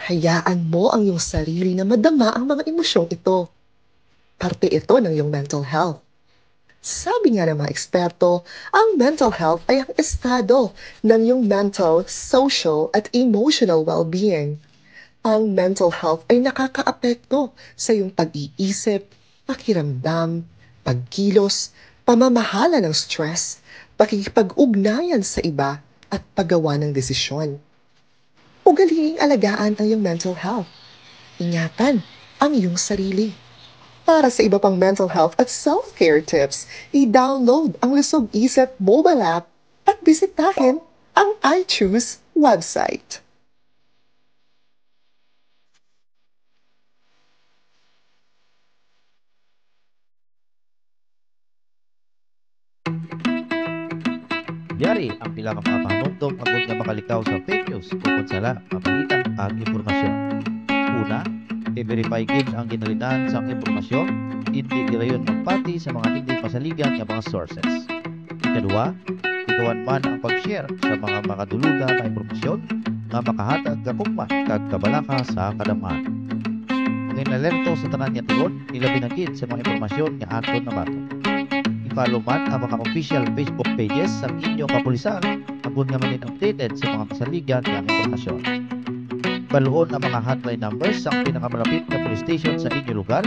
Hayaan mo ang iyong sarili na madama ang mga emosyong ito. Parte ito ng iyong mental health. Sabi nga ng mga eksperto, ang mental health ay ang estado ng iyong mental, social, at emotional well-being. Ang mental health ay nakakaapekto sa iyong pag-iisip, pakiramdam, pagkilos, pamamahala ng stress, pakikipag-ugnayan sa iba, at paggawa ng desisyon. Ugaliing alagaan ang iyong mental health. Ingatan ang iyong sarili. Para sa iba pang mental health at self-care tips, i-download ang Lusog Isip mobile app at bisitahin ang iChoose website. Yari ang pila ka mga pahanumdom agod nga makalikaw sa fake news o kunsala mapalitan ang impormasyon. Una, i-verify gid ang ginalinahan sa impormasyon, hindi girayon magpati sa mga hindi pasaligan nga mga sources. Ikadua, ikawan man ang pag-share sa mga makaduluda na impormasyon nga makahatag gakugma kag kabalaka sa kadamaan. Mangingalerto sa tanan nga tugon, ilabi na gid sa mga impormasyon nga aton na bato. I-follow man ang mga official Facebook pages sa inyong kapulisan agud nga manin updated sa mga pasaligan nga impormasyon. Baluon ang mga hotline numbers sa pinakamalapit na police station sa inyong lugar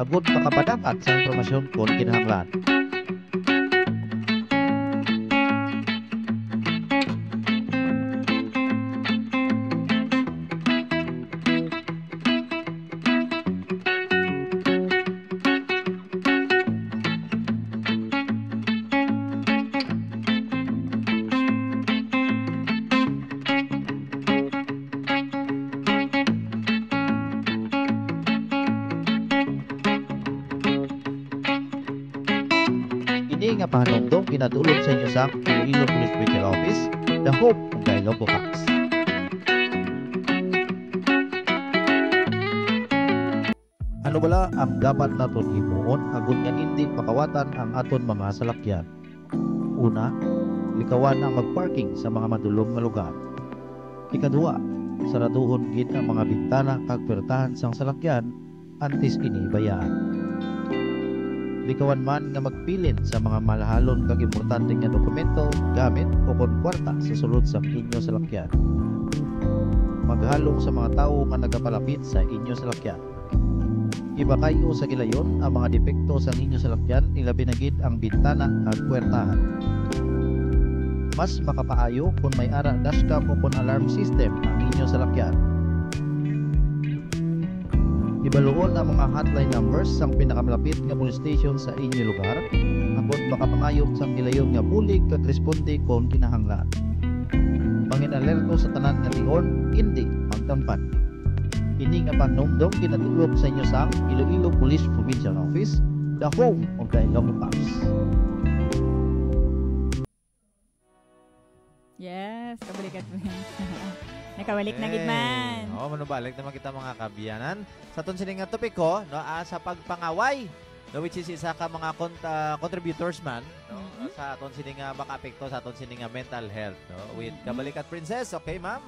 agud makapadapat sa impormasyon kung kinahanglan. Ini nga pahanungdong ginadulog sa inyo sa Iloilo Police Special Office, The Hope of the Ilocos Cops. Ano bala ang dapat naton himuon agud nga hindi makawatan ang aton mga salakyan? Una, likawan ang magparking sa mga madulom nga lugar. Ikaduha, saraduhon gid ang mga bintana kag pertahan sang salakyan antes kini bayaan. Likawan man nga magpilin sa mga malahalon kag importante nga dokumento, gamit o kwarta sa sulod sa inyo salakyan. Maghalong sa mga tawo nga nagapalapit sa inyo salakyan. Ibakayo sa gilayon ang mga depekto sa inyo salakyan, ilabi na gid ang bintana ag puwertahan. Mas makapaayo kung may ara dashcam o kung alarm system ang inyo salakyan. Ibaluon ang mga hotline numbers sang pinakamalapit nga police station sa inyo lugar, agud makapangayo sang gilayon nga bulig kag responde kung kinahanglan. Pangin-alerto sa tanan nga tingon, hindi magtampan. Ini nga panungdong ginatulog sa inyo sang Iloilo Police Provincial Office, the home of the Ilocos Cops. Yes, kabalikat mo yan. Nakabalik na gid man. Manubalik naman kita mga kabiyanan. Sa ton sining nga topiko, no, sa pagpangaway, no, which is isa ka mga contributors man, no, sa aton sining nga makaapekto sa aton sining nga mental health, no, with Kabalikat Princess. Okay, ma'am?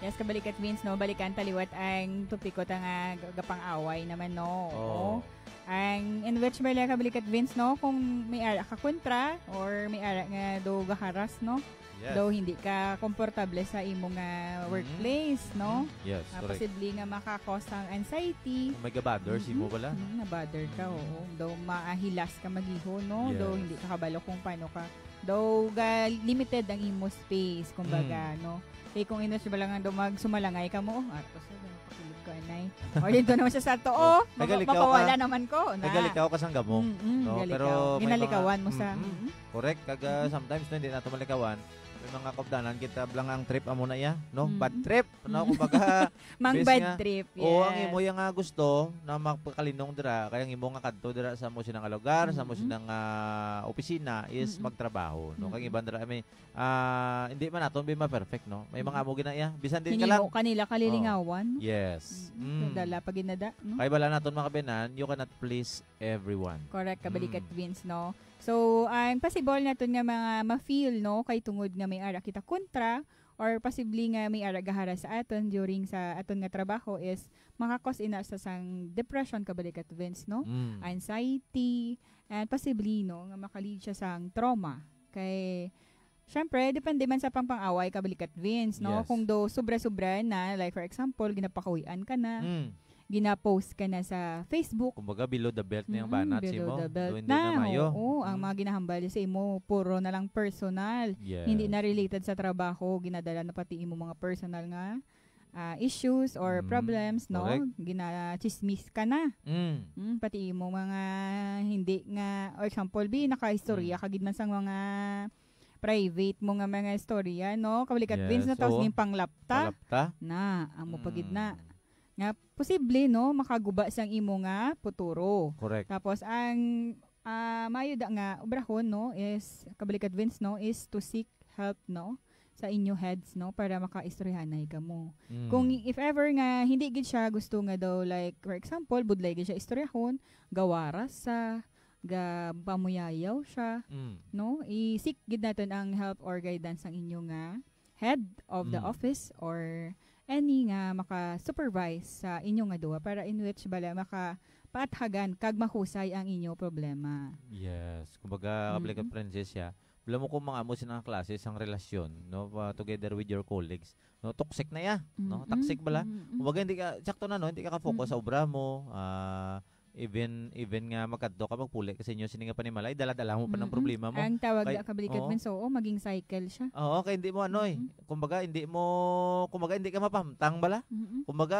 Yes, Kabalikat means, no, balikan taliwat ang topiko ta nga gapang-away naman, no. Oh. Ang in which bala Kabalikat Vince, no, kung may ara ka kontra or may ara nga do gaharas, no. Yes. Daw hindi ka komportable sa imo nga workplace, no? Yes, correct. Posible nga makakos ang anxiety. Kung may gabother, mo pala. Na-bother ka, oo. Daw maahilas ka magiho, no? Yes. Daw hindi ka kabalo kung paano ka. Daw limited ang imo space, kumbaga, no? Eh kung inos ba lang daw magsumalangay ka mo, ato sa pakilog ka, nay. O dito naman siya sa to, mapawala naman ko. Nagalikaw ka sang gamong. No? Pero ginalikawan mo sa... Correct. Kaga sometimes no, hindi nato malikawan. May mga kabdanan kita blang ang trip amo na ya, no? Bad trip, no? Kumbaga mang bad trip. Yes. O ang imo yang gusto na magpakalinong dira, kaya ang imo nga kadto dira sa mo sinang lugar, sa mo sinang opisina is magtrabaho, no? Kaya iban dira may hindi man naton bi ma-perfect, no? May mga amo ginaya, bisan din ka lang. Hinimo kanila kalilingawan. Yes. Dala pag inada, no? Kaya bala naton mga kabenan, you cannot please everyone. Correct, Kabalikat Vince, no? So, ang possible naton nga mga ma-feel, no, kay tungod nga may ara kita kontra or possibly nga may ara gahara sa aton during sa aton nga trabaho is makakos ina sa sang depression, Kabalikat Vince, no? Anxiety, and possibly, no, nga makalead siya sang trauma. Kay syempre, depende man sa pang-away, Kabalikat Vince, no? Yes. Kung do sobra-sobra na, like for example, ginapakawian ka na, gina-post ka na sa Facebook. Kumbaga below the belt na yung banat si mo. Below the belt hindi na mayo. Oo, ang mga ginahambal sa imo, puro na lang personal. Yes. Hindi na related sa trabaho, ginadala na pati imo mga personal nga issues or problems, no? Correct. Gina-chismis ka na. Pati imo mga hindi nga, or example, naka-istorya kagid man sang mga private mo nga mga istorya, no? Kabalikat Vince na tapos ng panglapta. Na, amo pagid na. Nga posible, no, makaguba sang imo nga futuro. Correct. Tapos ang mayuda nga obrahon, no, is Kabalikat Vince, no, is to seek help, no, sa inyo heads, no, para makaistoryahanay ka mo. Kung if ever nga hindi gid siya gusto nga daw, like for example, budlay gid siya istoryahon, gawaras sa pamuyayaw siya, no, i-seek gid natin ang help or guidance ang inyo nga head of the office or any nga maka-supervise sa inyo nga duwa para in which bala maka-paathagan kag mahusay ang inyo problema. Yes. Kumbaga, Kabalikat Princess siya. Alam mo kung mga amo sinang klase sang relasyon, no, together with your colleagues, no, toxic na ya, no, toxic bala. Kumbaga hindi ka sakto na, no, hindi ka ka-focus sa obra mo, even nga makadto ka magpuli kasi inyo sini nga panimalay dala-dala mo pa ng problema mo. Ang tawag Kay- na kabalikat oo. Vince, maging cycle siya. Oo, kaya hindi mo kumbaga hindi ka mapamtang bala. Kumbaga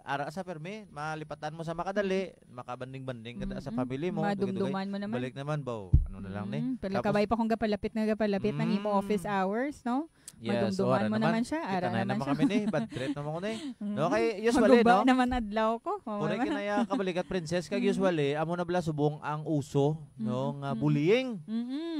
ara sa permi, malipatan mo sa makadali, makabanding-banding ka sa family mo. Madumduman mo naman. Balik naman ba? Ano na lang ni. Pero Tapos- kabay pa kung gapalapit ng imo office hours, no? Madumduman mo naman siya, ara Kita na naman naman siya. kami ni, bad trip naman ko ni. No, kay usually Maguba no. naman adlaw ko. Pura kinaya kabalikat princess kag usually amo na bala subong ang uso no nga bullying.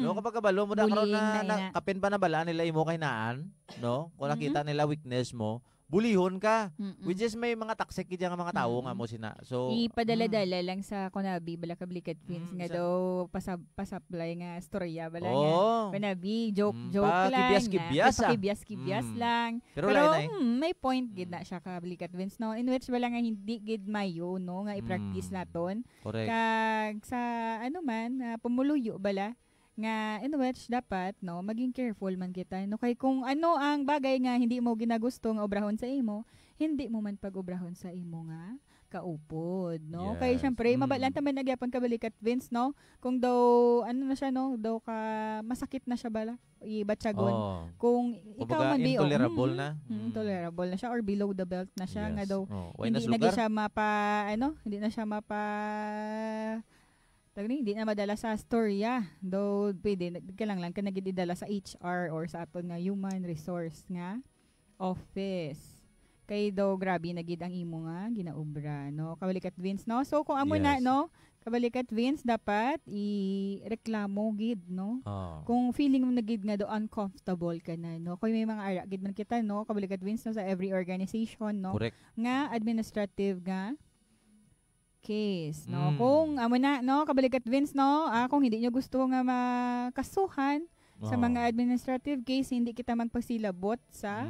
No kapag kabalo mo da karon Bullying na na ina. kapin pa na bala nila imo kay naan, no? Kung nakita nila weakness mo, bulihon ka. Which is may mga toxic gid nga mga tawo nga mo sina. So Ipadala-dala lang sa kunabi bala kablikat Vince nga sa- daw pasablay nga storya bala nga. oh. Kunabi joke Pa, lang. kibyas-kibyas, ah. Kibyas lang. Pero Pero lain ay. may point gid na siya kablikat Vince, no? In which wala nga hindi gid mayo, no? Nga i-practice naton. Correct. Kag sa pumuluyo bala nga in which dapat no maging careful man kita no kay kung ano ang bagay nga hindi mo ginagusto nga obrahon sa imo, hindi mo man pag-obrahon sa imo nga kaupod, no? Kay Yes. syempre mabalan ta man nagyapon kabalikat Vince, no? Kung daw na siya, no, daw ka masakit na siya bala ibatsagon. Oh. Kung ikaw Kumbaga man di intolerable na. tolerable na siya or below the belt na siya nga daw Why na hindi na sugar? siya hindi na siya hindi na madala sa storya. Though pwede lang ka nagidala sa HR or sa aton nga human resource nga office. Kay daw grabe na gid ang imo nga ginaobra, no? Kabalikat Vince, no? So kung amo na, Yes. no? Kabalikat Vince dapat ireklamo gid, no? Oh. Kung feeling mo na gid nga do uncomfortable ka na, no? Kung may mga ara gid man kita, no? Kabalikat Vince, no, sa every organization, no? Correct. Nga administrative nga case, no? Mm. Kung amo na, no, kabalikat Vince, no, kung hindi nyo gusto nga makasuhan sa Oo. mga administrative case, hindi kita magpasilabot sa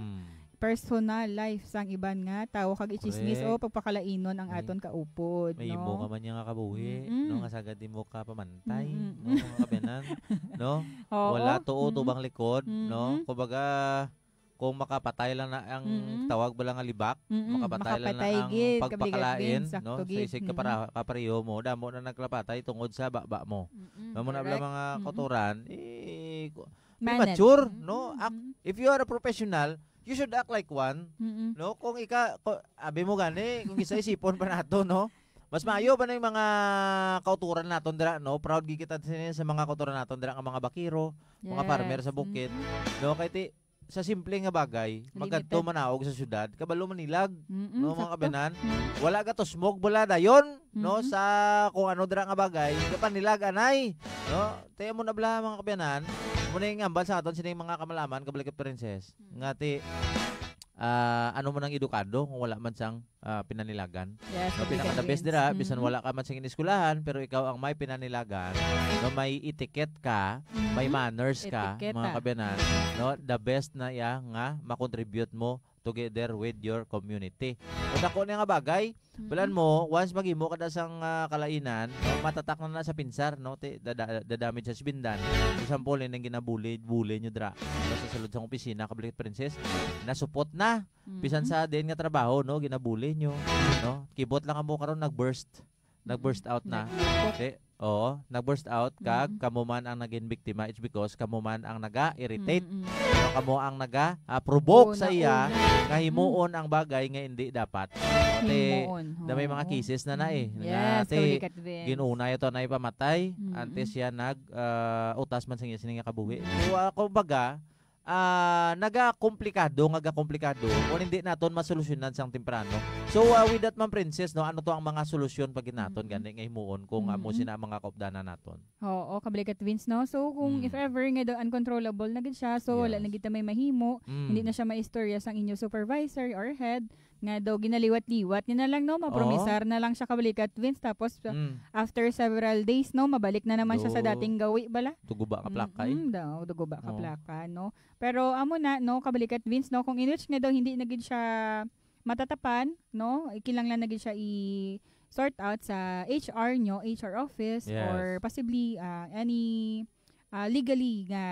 personal life sang iban nga tao kag ichismis o Correct. pagpakalainon ang May- aton kaupod, May no? imo ka man nga kabuhi, Mm-mm. no? Nga sagad di mo ka pamantay, Mm-mm. no? Mga kabenan, no? Oo. Wala tuo Mm-mm. tubang likod, no? Mm-mm. Kumbaga, kung makapatay lang na ang Mm-mm. tawag ba lang nga libak, Mm-mm. makapatay lang na Makapatay ang gid, pagpakalain, kabligat no? sakto Sa gid. isig kapariyo mo, damo na nagklapatay tungod sa baba mo. Amo na bala Correct. mga Mm-mm. kotoran, Manage. mature, no? Mm-mm. If you are a professional, you should act like one. Mm-mm. No, kung abi mo gani, kung isa isipon pa nato, no? Mas maayo pa na yung mga kauturan naton dira, no? Proud gi kita sa mga kauturan naton dira nga mga bakiro, mga farmer sa bukid. No, kay ti sa simple nga bagay, magadto Limited. manaog sa syudad, kabalo manilag, Mm-mm, no mga sakto. kabenan. Mm. Wala ka to smoke bala dayon, no, Mhm. sa kung ano dira nga bagay, kapanilag anay. No, tayo mo na bala mga kabenan. Muna yung ngambal sa aton sining mga kamalaman kabalik princess. Nga ti ano man ang edukado kung wala man sang pinanilagan. Yes, No, kabligat pinaka the best Vince. dira bisan wala ka man sang iniskulahan pero ikaw ang may pinanilagan, no, may etiquette ka, may manners ka, Etiketa. mga kabenan, no, the best na ya nga makontribute mo together with your community. Kung ako nga bagay, balan mo, once maghimo ka na sang kalainan, no, matatak na sa pinsar, no, dadamage sa sibindan. Example, yung ginabuli nyo dra. No, sa sulod sa opisina, kablikat princess, nasupot na. Bisan sa din nga trabaho, no, ginabuli nyo. No, kibot lang mo karon nag-burst out na. Okay. Oo, nag-burst out kag kamo man ang naging biktima, it's because kamo man ang naga-irritate, no, kamo ang naga-provoke sa iya nga himuon ang bagay nga hindi dapat. Ate, da may mga cases na eh. Yes, Ate, kabligat Vince. ginuna ito na ipamatay, Mm-mm. antes siya utas man sa iya sining kabuhi. So, kumbaga, nagakomplikado kung hindi naton masolusyonan sang temprano. So with that man princess, no, ano to ang mga solusyon pag naton gani nga himuon kung amo sina mga kaupdanan naton. Oo, kabligat Vince, no? So, kung if ever nga daw uncontrollable na gid siya, so wala Yes. na gid ta may mahimo, hindi na siya maistorya sang inyo supervisor or head, nga daw ginaliwat-liwat niya na lang, no? Mapromisar na lang siya kabligat Vince, tapos after several days, no, mabalik na naman siya sa Do. dating gawi bala. Tuguba ka plakay. Daw, dugo ba ka Oo. plaka, no? Pero amo na, no, kabalikat Vince, no, kung in which nga daw hindi na gid siya matatapan, no, kinanglan na gid siya i-sort out sa HR nyo, HR office, Yes. or possibly any legally nga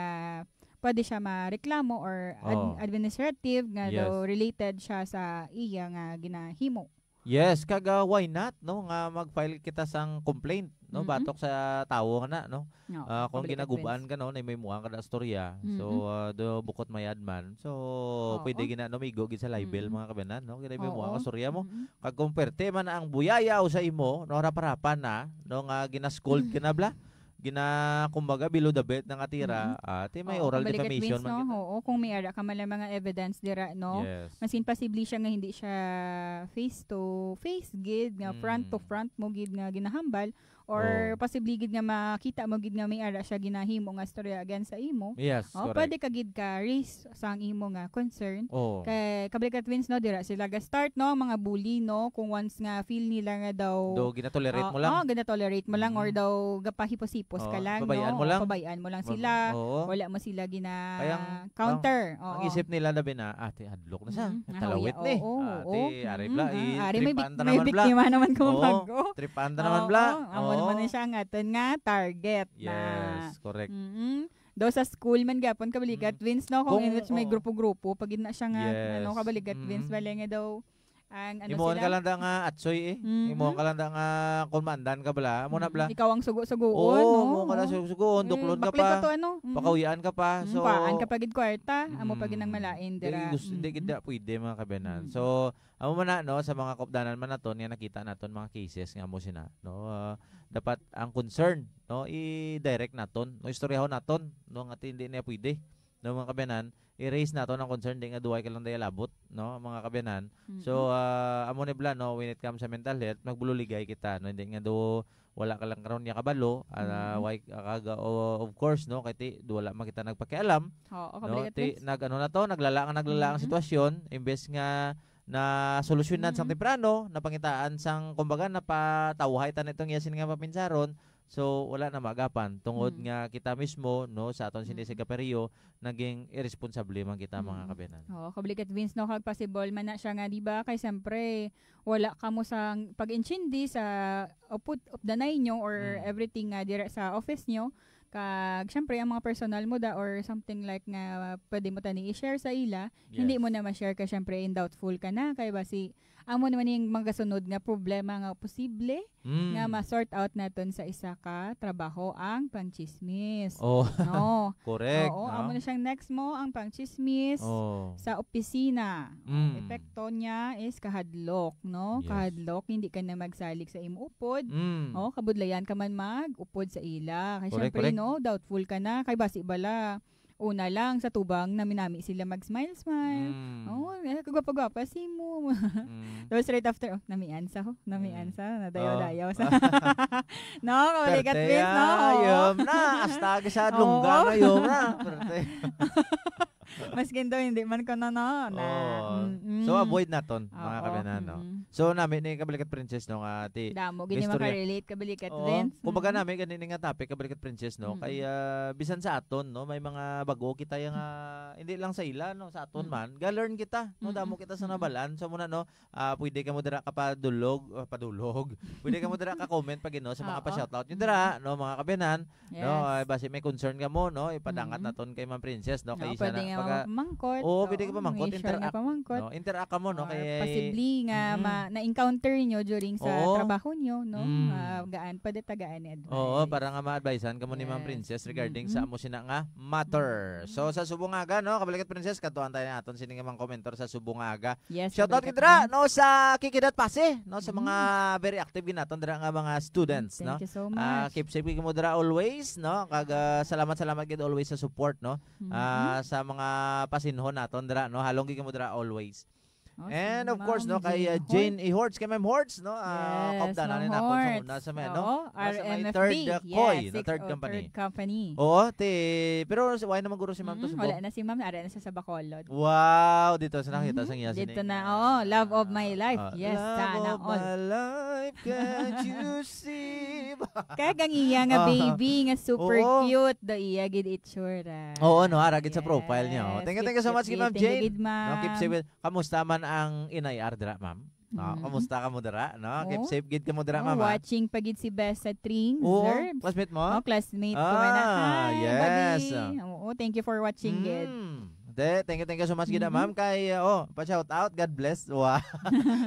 pwede siya mareklamo or Oo. administrative nga Yes. daw related siya sa iya nga ginahimo. Yes, kaga why not no nga mag-file kita sang complaint no batok sa tawo nga na no. No, Kung Kablikat ginagubaan Vince. ka no na may muang ka na storya. So do bukod mayadman. So pwede gina no migo gid sa libel mga kabanan no. Kaya may muang ka storya mo. Kag kumperte man ang buyayaw sa imo no harap-harapan na no nga ginascold ka na bla. Kumbaga below the belt nga tira ati may oral Kablikat defamation Vince, man kita. Oo, kung may ara ka man lang mga evidence dira no. Yes. Masin possibly siya nga hindi siya face to face gid nga front to front mo gid nga ginahambal or possibly gid nga makita mo gid nga may ara siya ginahimo nga storya against sa imo. Yes, correct. Pwede ka gid ka raise sang imo nga concern. Oh. Kay Kablikat Vince no dira sila ga start no mga bully no kung once nga feel nila nga daw Do ginatolerate mo lang. ginatolerate mo lang or daw gapahipos-hipos ka lang pabayaan no. mo lang. Pabayaan mo lang sila. Oo. Wala mo sila Kayang- counter. Ang isip nila na na ate hadlok na sa talawit ni. Ate ari bla Ari may tripanta may naman bla. biktima naman ko Oo, bago. Tripanta naman bla. Amo naman na siya nga nga target na. Yes, correct. Do sa school man gapon Kablikat Vince no kung Kung- may grupo-grupo pag na siya nga Yes. Kablikat Vince bale nga daw ang Imoon ka lang da nga atsoy Imoon ka lang da nga kumandan ka bala. Amo na bla. Ikaw ang sugo-sugoon Oo, mo ka na sugugon, duklod ka bakli pa. to ano. Pakawian ka pa. So Paan ka pagid kwarta, amo pagid nang malain dira. Hindi gid pwede mga kabenan. So amo man na no sa mga kopdanan man naton nga nakita naton mga cases nga mo sina no. Dapat ang concern no i-direct naton, no istoryahon naton no nga hindi na pwede. No mga kabenan, i-raise naton ang concern di nga duway ka lang dayalabot no mga kabenan. So amo ni bla no when it comes sa mental health magbululigay kita no hindi nga do wala ka lang karon niya kabalo why of course no kay wala man kita nagpakialam no naglala ang sitwasyon imbes nga na solusyonan sang temprano napangitaan sang kumbaga napatawhay tan itong yasin nga papinsaron. So wala na magapan tungod nga kita mismo no sa aton sindi sa kaperiyo naging irresponsable man kita mga kabenan. Kablikat Vince no kag possible man na siya nga di ba kay siyempre wala ka mo sang pag-intindi sa upod of the night nyo or everything nga dira sa office nyo kag syempre ang mga personal mo da or something like nga pwede mo tani i-share sa ila hindi mo na ma-share ka syempre in doubtful ka na kay basi amo naman yung mga sunod nga problema nga posible nga ma-sort out naton sa isa ka trabaho ang pangchismis. No. Correct. Amo na siyang next mo ang pangchismis sa opisina. Epekto niya is kahadlok, no? Yes. Kahadlok, hindi ka na magsalik sa imo upod. Kabudlayan ka man mag-upod sa ila. Kaya syempre, Correct. no, doubtful ka na. Kay basi bala. Una lang sa tubang naminami sila mag-smile-smile. Kagwapa-gwapa si mo. So straight after, namiansa ho. Namiansa. Nadayaw-dayaw sa. No, Kablikat Vince, no? Yom na. Astag sa lungga na yom na. Mas daw hindi man ko na. So avoid naton mga kabenan no. So namin ni Kablikat Princess no nga ati. Damo gini maka-relate Kablikat Vince. Kumbaga namin ganini nga topic Kablikat Princess no kay bisan sa aton no may mga bago kita yang hindi lang sa ila no sa aton man ga-learn kita no damo kita sa nabalan so muna no pwede ka mo dira ka padulog. Pwede ka mo dira ka comment pag no sa mga pa-shoutout nyo dira no mga kabenan no base may concern ka mo no ipadangat naton kay Ma'am Princess no kay isa na pamangkot. Pwede ka pamangkot, interact. No, interact ka mo no kay possibly nga na-encounter nyo during sa trabaho nyo, no? Gaan pwede tagaan ni advice. Para nga ma-advisean ka mo ni Ma'am Princess regarding sa amo sina nga matter. So sa Subungaga no, Kablikat Princess katuan tayo naton sini nga mga komentar sa Subungaga. Yes, shoutout kidra no sa Kikidat Pase no sa mga very active ginaton dira nga mga students no. Thank you so much. Keep safe mo dira always no. Kag salamat gid always sa support no. Sa mga pasinhon naton dira no halong gid mo dira always. And of course no kay Jane E. Hortz kay Ma'am Hortz no kopdanan ni nakon sa una sa may no RMFB third third company. Pero why naman guro si Ma'am to subo? Wala na si Ma'am ara na sa Bacolod. Wow dito sa nakita sa iya dito na love of my life. Yes, sana all. Love of my life can't you see? Kaya gang iya nga baby nga super cute do iya gid itsura. No ara gid sa profile niya. Thank you so much kay Ma'am Jane. No keep safe. Kamusta man ang inay dira ma'am? Kamusta ka mo dira no? Keep safe gid ka mo dira ma'am. Watching pagid si Best sa Trings. Classmate mo? Classmate ko na. Yes. Thank you for watching gid. Thank you so much gid ma'am kay pa-shout out. God bless. Wow.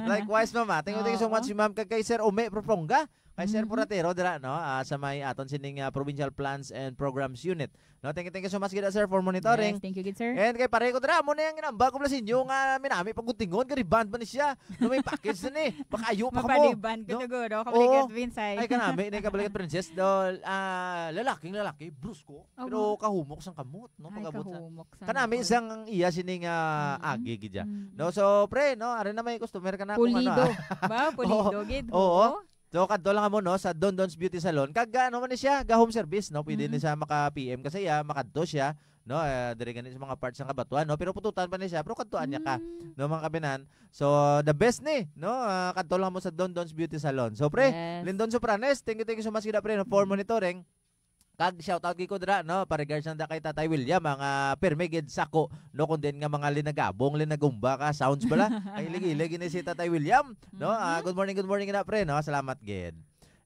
Likewise ma'am. Thank you so much si ma'am kay Sir Ume Proponga. Kay Sir Puratero dira no sa may aton sining Provincial Plans and Programs Unit. No, thank you so much gid sir for monitoring. Yes, thank you good sir. And kay pare ko dira mo na yang ginamba ko sa inyo nga minami pagguntingon kay band pa ni siya. No may package na ni. Pakayo pa mo. Mapaliban ko siguro kabalikat Vinsay. Ay kanami ni kabalikat princess do lalaki brusko pero kahumok sang kamot no pagabot sa. Kanami isang iya sining agi gid. No so pre no ari na may customer kana kung ano. Pulido. Ba pulido gid. Oo. So kadto lang mo no sa Don Don's Beauty Salon. Kag ano man ni siya, ga home service no. Pwede ni siya maka-PM kasi ya makadto siya no dire gani sa mga parts ng kabatuan no. Pero pututan pa ni siya pero kadtuan niya ka no mga kabinan. So the best ni no kadto lang mo sa Don Don's Beauty Salon. So pre, Lindon Sopranes, thank you so much gid pre no for monitoring. Kag shout out gid ko dira no pa-regards nanda kay Tatay William mga perme gid sako no kun din nga mga linagumba ka sounds bala ay ligi ni si Tatay William no good morning na pre no salamat gid.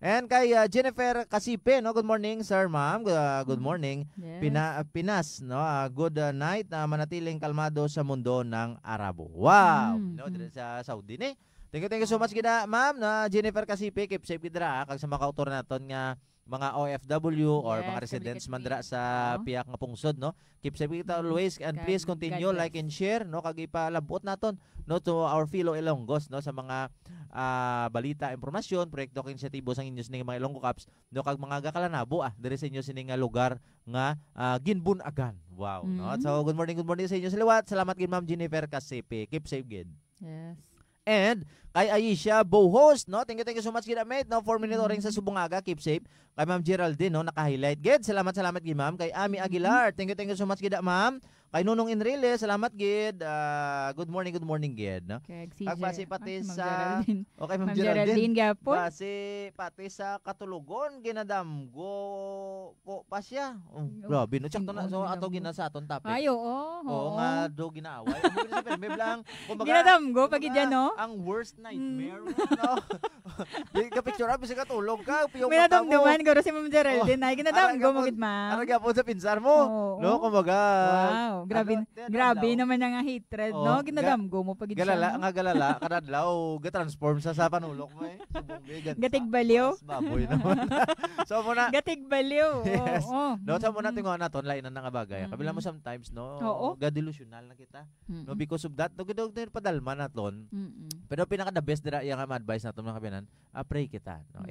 And kay Jennifer Kasipe no good morning sir ma'am good morning. Yes. Pinas no good night manatiling kalmado sa mundo ng Arabo. Wow no dira sa Saudi ni. Thank you so much gid ma'am na Jennifer Kasipe keep safe gid dira kag sa mga kautor naton nga mga OFW or mga residents man dira sa piyak nga pungsod no. Keep safe kita always and please continue like and share no kag ipalabot naton no to our fellow Ilonggos no sa mga balita, impormasyon, proyekto kag inisyatibo sang inyo sining mga Ilonggo Caps no kag mga gakalanabo diri sa inyo sining lugar nga ginbunagan. Wow no. So good morning sa inyo sa liwat. Salamat gid Ma'am Jennifer Kasipe. Keep safe gid. Yes. And kay Aisha Bohos no thank you so much gid mate no for monitoring sa Subungaga keep safe. Kay Ma'am Geraldine no naka-highlight gid salamat gid ma'am. Kay Ami Aguilar thank you so much gid ma'am. Kay Nunong Enrile salamat gid. Good morning gid no. Kag base pati sa okay Ma'am Geraldine gapon. Base pati sa Katulugon ginadamgo po pa siya. Grabe no check to na so ato gina sa aton topic. Ay oo nga do ginaaway. May blang kumbaga ginadamgo pag idyan no. Ang worst nightmare no. Di ka picture up sa katulog ka piyong may natamdaman garo si Ma'am Geraldine ay ginadamgo mo gid ma'am. Ara gyapon sa pinsar mo no kumbaga. Wow grabe naman nga hatred no ginadamgo mo pag idyan. Galala kadadlaw ga-transform sa panulok mo gatig baliw. Baboy naman. So muna gatig baliw. Oo. No sa muna tinguhan naton lain na nga bagay. Kabila mo sometimes no ga-delusional na kita. No because of that no gidog padalma naton. Pero pinaka the best dira yang advice naton mga kabinan, pray kita no.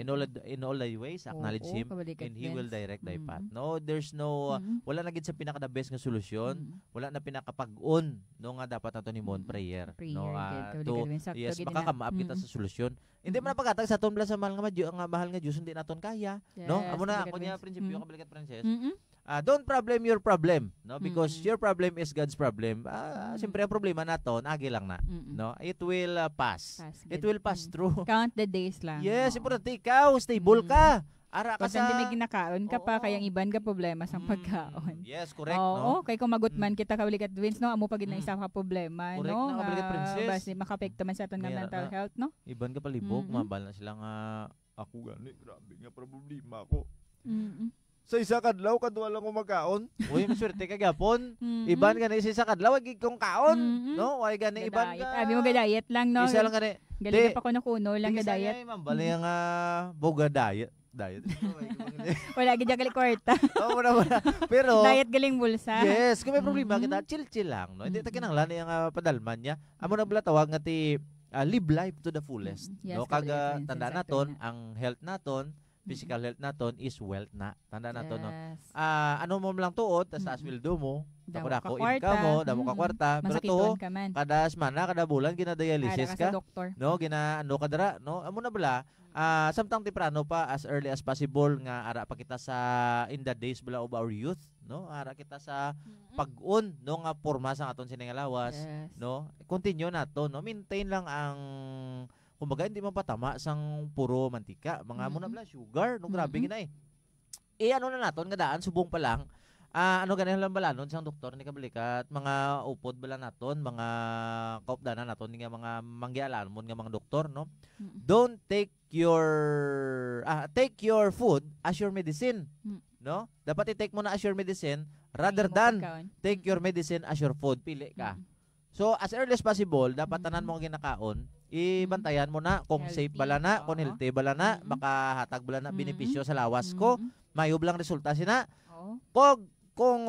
In all thy ways acknowledge him and he will direct thy path. No there's no wala na gid sa pinaka the best nga solusyon. Wala na pinakapag-on no nga dapat nato nimon prayer no to yes makakamaap kita sa solusyon. Hindi man paghatag sa aton bala sa mahal nga Dios hindi naton kaya no amo na ako niya prinsipyo kabalikat princess. Don't problem your problem no because your problem is God's problem. Siyempre ang problema naton agi lang na no it will pass. It will pass through. Count the days lang. Yes, importante ikaw stable ka. Ara ka sa hindi may ginakaon ka pa kayang iban ka problema sa pagkaon. Yes, correct no. Kay kung magutman kita kabalikat Vince no amo pagid na isa ka problema correct, no. Kabalikat princess. Basta makapekto man sa aton nga mental health no. Iban ka palibog mabal na sila nga ako gani grabe nga problema ko. Sa isa kadlaw kadwa lang ko magkaon. Uy, maswerte ka gapon. Iban gani sa isa kadlaw ig kong kaon, no? Way gani iban ka. Abi mo ga-diet lang no. Isa lang gani. Gali pa ko na kuno lang ga-diet. Mambali nga boga diet. Wala gid gali kwarta. Wala. Pero diet galing bulsa. Yes, kung may problema kita, chill lang, no. Hindi ta kinahanglan yang padalman niya. Amo na bala tawag nga ti live life to the fullest. Yes, no kag tanda naton ang health naton physical health naton is wealth na. Tanda naton no. Ano mo lang tuod tas sweldo mo, dako income mo, damo ka kwarta, pero to kada semana kada bulan gina-dialysis ka. No, gina-ano ka dira, no. Amo na bala samtang temprano pa as early as possible nga ara pa kita sa in the days bala of our youth, no. Ara kita sa pag-on no nga porma sa aton siningalawas, no. Continue nato, no. Maintain lang ang kumbaga hindi mapatama sang puro mantika, mga muna bala sugar, no grabe ginay. Ano na naton nga daan subong pa lang. Ano ganyan lang balanon sang doktor ni kabalikat, mga upod bala naton, mga kaupdanan naton nga mga manggialamon nga mga doktor, no. Don't take your food as your medicine. no? Dapat i-take mo na as your medicine rather than take your medicine as your food. Pili ka. So, as early as possible, dapat tanan mo ginakaon, ibantayan mo na kung safe bala na, kung healthy bala na, makahatag bala na benepisyo sa lawas ko, mayub lang resulta sina. Kung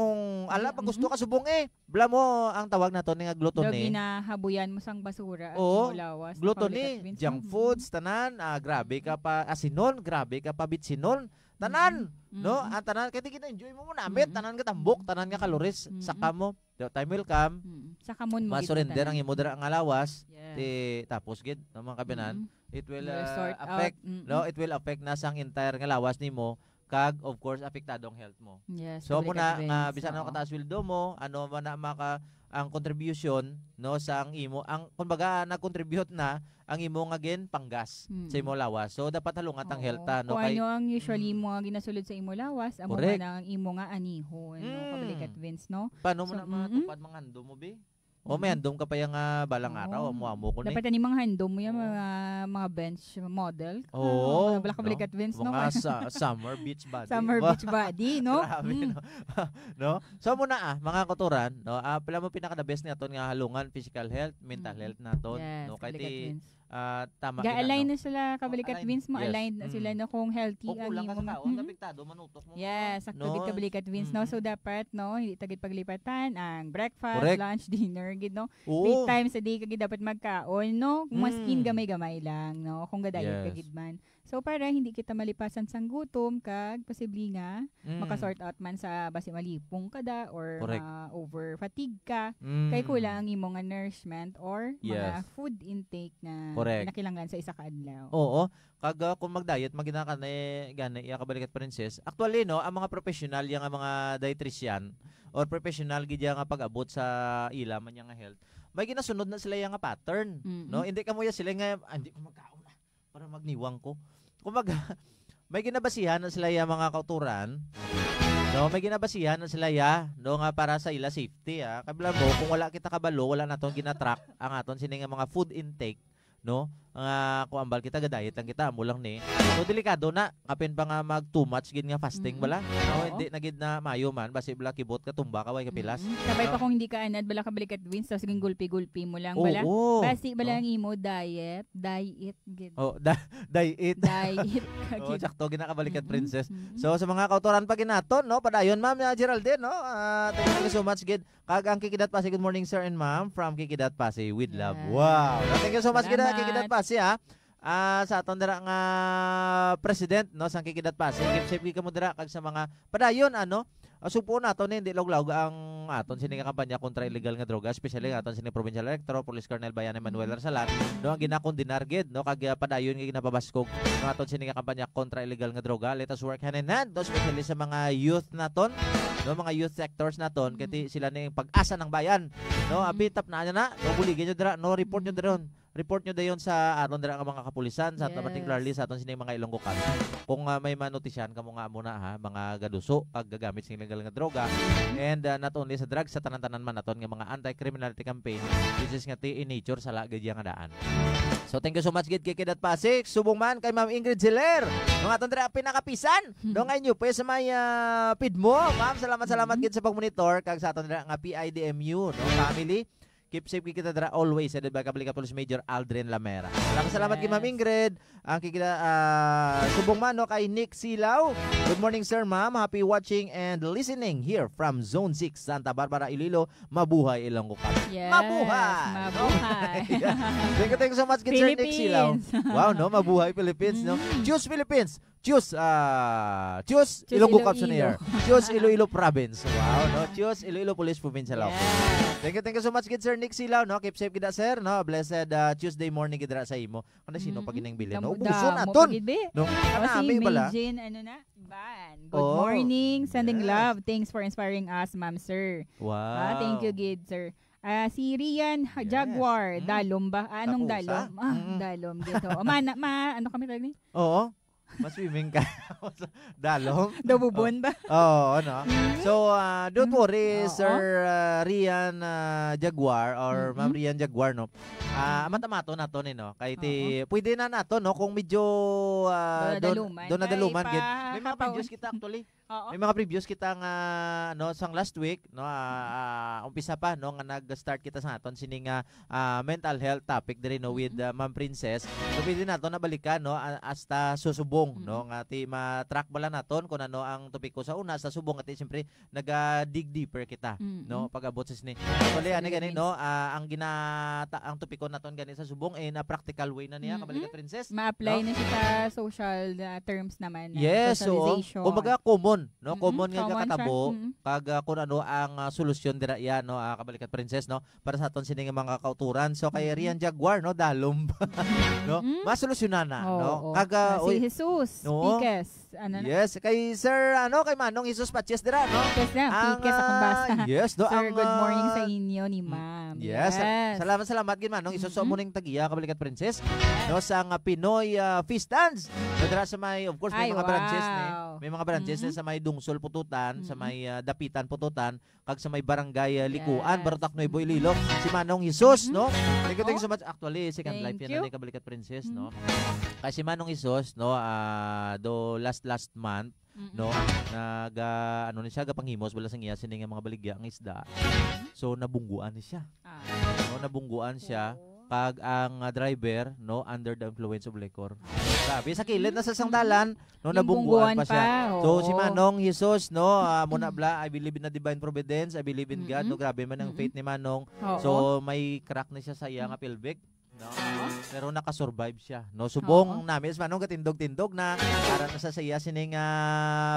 ala pag gusto ka subong bala mo ang tawag nato nga gluttony. Dog ginahabuyan mo sang basura o lawas. Gluttony, junk foods tanan, grabe ka pa asinon, grabe ka pa bitsinon. Tanan, no? Ang tanan kaya kita enjoy mo namit, tanan ka tambok, tanan ka calories saka mo. The time will come. Saka mo ma-surrender ang imo dira nga lawas. Tapos gid mga kabinan, it will affect no, it will affect na sang entire nga lawas nimo. Kag of course apektado ang health mo. Yes, so muna nga bisan ano kataas sweldo mo, ano man na maka ang contribution no sa ang imo ang kumbaga nag-contribute na ang imo nga gin panggas sa imo lawas. So dapat halungat ang health no kay ano ang usually mo nga ginasulod sa imo lawas, amo man ang imo nga aniho no kabalikat Vince no. Paano mo na matupad mga handom mo be? O may handom ka pa yung balang araw, amo ko ni. Dapat ani mga handom mo yung mga bench model. Oo. Wala ka balikat Vince no. Mga summer beach body. Summer beach body, no? Grabe, no? So muna mga kuturan, no? Pila mo pinaka the best niyaton nga halungan physical health, mental health naton, no? Kay ti tama ga-align na sila kabalikat Vince mo, aligned na sila no kung healthy ang imo. Kulang apektado manutok mo. Yes, sakto kabalikat Vince no. So dapat no, hindi tagit paglipatan ang breakfast, lunch, dinner gid no. 3 times a day kagid dapat magkaon no. Maskin gamay-gamay lang no kung ga-diet kagid man. So para hindi kita malipasan sang gutom kag posible nga makasort out man sa basi malipong kada or over fatigue ka kay kulang ang imong nourishment or mga food intake na kinakailangan sa isa ka adlaw. Oo. Kag kung mag-diet magina ka na gani iya kabalikat princess. Actually no, ang mga professional yang mga dietitian or professional gid nga pag-abot sa ila man nga health. May ginasunod na sila yang pattern, no? Hindi ka mo ya sila nga hindi ko magkaon para magniwang ko. Kumbaga, may ginabasihan na sila ya mga kauturan. No, may ginabasihan na sila ya no nga para sa ila safety Kabila mo kung wala kita kabalo, wala naton gina-track ang aton sini nga mga food intake, no? Kung ambal kita ga-diet lang kita mo lang ni. So delikado na kapin pa nga mag too much gid nga fasting bala. No, hindi na gid na mayo man basi bala kibot ka tumba ka way kapilas. Sabay pa kung hindi ka anad bala ka balikat Vince tapos gin gulpi-gulpi mo lang bala. Basi bala ang imo diet gid. Diet. Sakto ginakabalikat princess. So sa mga kautoran pa ginaton no, padayon ma'am Geraldine no. Thank you so much gid. Kag ang Kikidat Pasig, good morning sir and ma'am from Kikidat Pasig with love. Wow. Thank you so much gid Kikidat Pasig. Sa aton dira nga president no sang Kikidat Pasig, keep safe ka mo dira kag sa mga padayon supo naton hindi lawlaw ang aton sini nga kampanya kontra illegal nga droga, especially aton sini provincial electro police colonel Bayan Manuel Arsalan no ang ginakondinar gid no kag padayon nga ginapabaskog ng aton sini nga kampanya kontra illegal nga droga. Let us work hand in hand especially sa mga youth naton no, mga youth sectors naton kay sila ning pag-asa ng bayan no. Abitap na no buligin nyo dira no, report nyo dira report nyo dayon sa aton dira nga mga kapulisan sa particularly sa aton sini mga Ilonggo County. Kung may manotisyan kamo nga muna mga gaduso kag gagamit sing illegal nga droga and not only sa drugs sa tanan-tanan man naton nga mga anti-criminality campaign which is nga in nature sa lagay nga daan. So thank you so much gid kay Kikidat Pasig. Subong man kay Ma'am Ingrid Ziller no aton dira pinakapisan no nga inyo pa sa may feed mo. Ma'am salamat gid sa pagmonitor kag sa aton dira nga PIDMU no family. Keep safe kita dira always headed by Kabalikat Police Major Aldrin Lamera. Salamat kay Ma'am Ingrid. Ang subong man no kay Nick Silaw. Good morning sir ma'am. Happy watching and listening here from Zone 6 Santa Barbara Iloilo. Mabuhay Ilonggo County. Yes, mabuhay. Thank you so much kay Sir Nick Silaw. Wow no, mabuhay Philippines no. Choose Philippines. Choose Ilonggo County. Choose Iloilo Province. Wow no. Choose Iloilo Police Provincial Office. Thank you so much kid Sir Nick Silaw no. Keep safe kita sir no. Blessed Tuesday morning gid sa imo. Kana sino pag ining bilin no. Ubuson aton. No. Kanami bala. Good morning. Sending love. Thanks for inspiring us, ma'am sir. Wow. Thank you gid sir. Si Jaguar, Dalom ba? Anong Dalom? Dalom dito. Ano kami tawag ni? Oo. Maswimming ka. Dalom. Dabubon ba? Oo, no. So, don't worry, Sir Rian Jaguar or Ma'am Rian Jaguar, no. Matamato na to, no. Kay pwede na nato, no, kung medyo doon na daluman. May mga videos kita actually. Oo. May mga previews kita nga no sang last week no umpisa pa no nga nag-start kita sa aton sining mental health topic diri no with Ma'am Princess. So pwede nato na balikan no hasta susubong no nga ti ma-track bala naton kung ano ang topiko sa una sa subong at siyempre dig deeper kita no pag-abot sa sini. Actually ani gani no ang topiko naton gani sa subong na practical way na niya kabalikat Princess. Ma-apply na siya sa social terms naman. Yes, so kumbaga common no common nga katabo pag kung ano ang solusyon dira iya no kabalikat Princess no para sa aton sining mga kauturan. So kay Rian Jaguar no dalom no masolusyonan na no kaga si Jesus no? Pikes ano na? Yes kay Sir kay Manong Jesus Patches dira no Pikes akong basa. Yes no Sir, good morning sa inyo ni Ma'am. Yes. Salamat gid Manong iso muning tagiya kabalikat Princess no sang Pinoy Feastans dira sa may of course may mga branches may mga branches sa may Dungsol Pututan sa may Dapitan Pututan kag sa may Barangay Likuan Barotac Nuevo Iloilo si Manong Jesus no thank you so much actually second life yan ni kabalikat Princess no kasi Manong Jesus no do last month no ano ni siya gapanghimos wala sang iya sining mga baligya ang isda so nabungguan ni siya no nabungguan siya pag ang driver no under the influence of liquor. Sabi sa kilid na sa sangdalan no nabungguan pa siya. So si Manong Jesus no muna bla I believe in the divine providence, I believe in God no grabe man ang faith ni Manong. So may crack na siya sa iya nga pelvic. No. Pero nakasurvive siya. No subong namin is Manong katindog-tindog na para na sa saya sining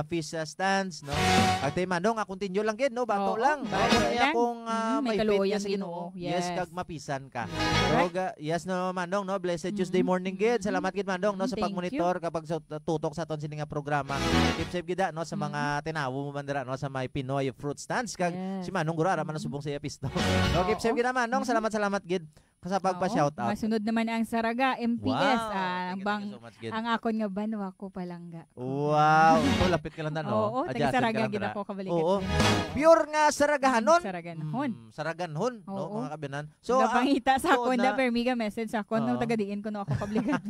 fish stands no. At Manong continue lang gid no bato lang. Kaya kung may faith sa Ginoo. Yes kag mapisan ka. So yes no Manong no blessed Tuesday morning gid. Salamat gid Manong no sa pagmonitor kapag tutok sa aton sining programa. Keep safe gid no sa mga tinawo mo man dira no sa may Pinoy fruit stands kag si Manong gura man subong sa iya pisto. No keep safe gid Manong. Salamat gid sa pagpa-shout out. Masunod naman ang Saraga MPS. So ang akon nga banwa ko palangga. Wow. So lapit ka lang na no. Oo, taga Saraga gid ako kabalikat. Oo. Pure nga Saragahanon. Saraganhon no mga kabinan. So napangita sa akon na permiga message ako no taga diin ko no ako kabalikat.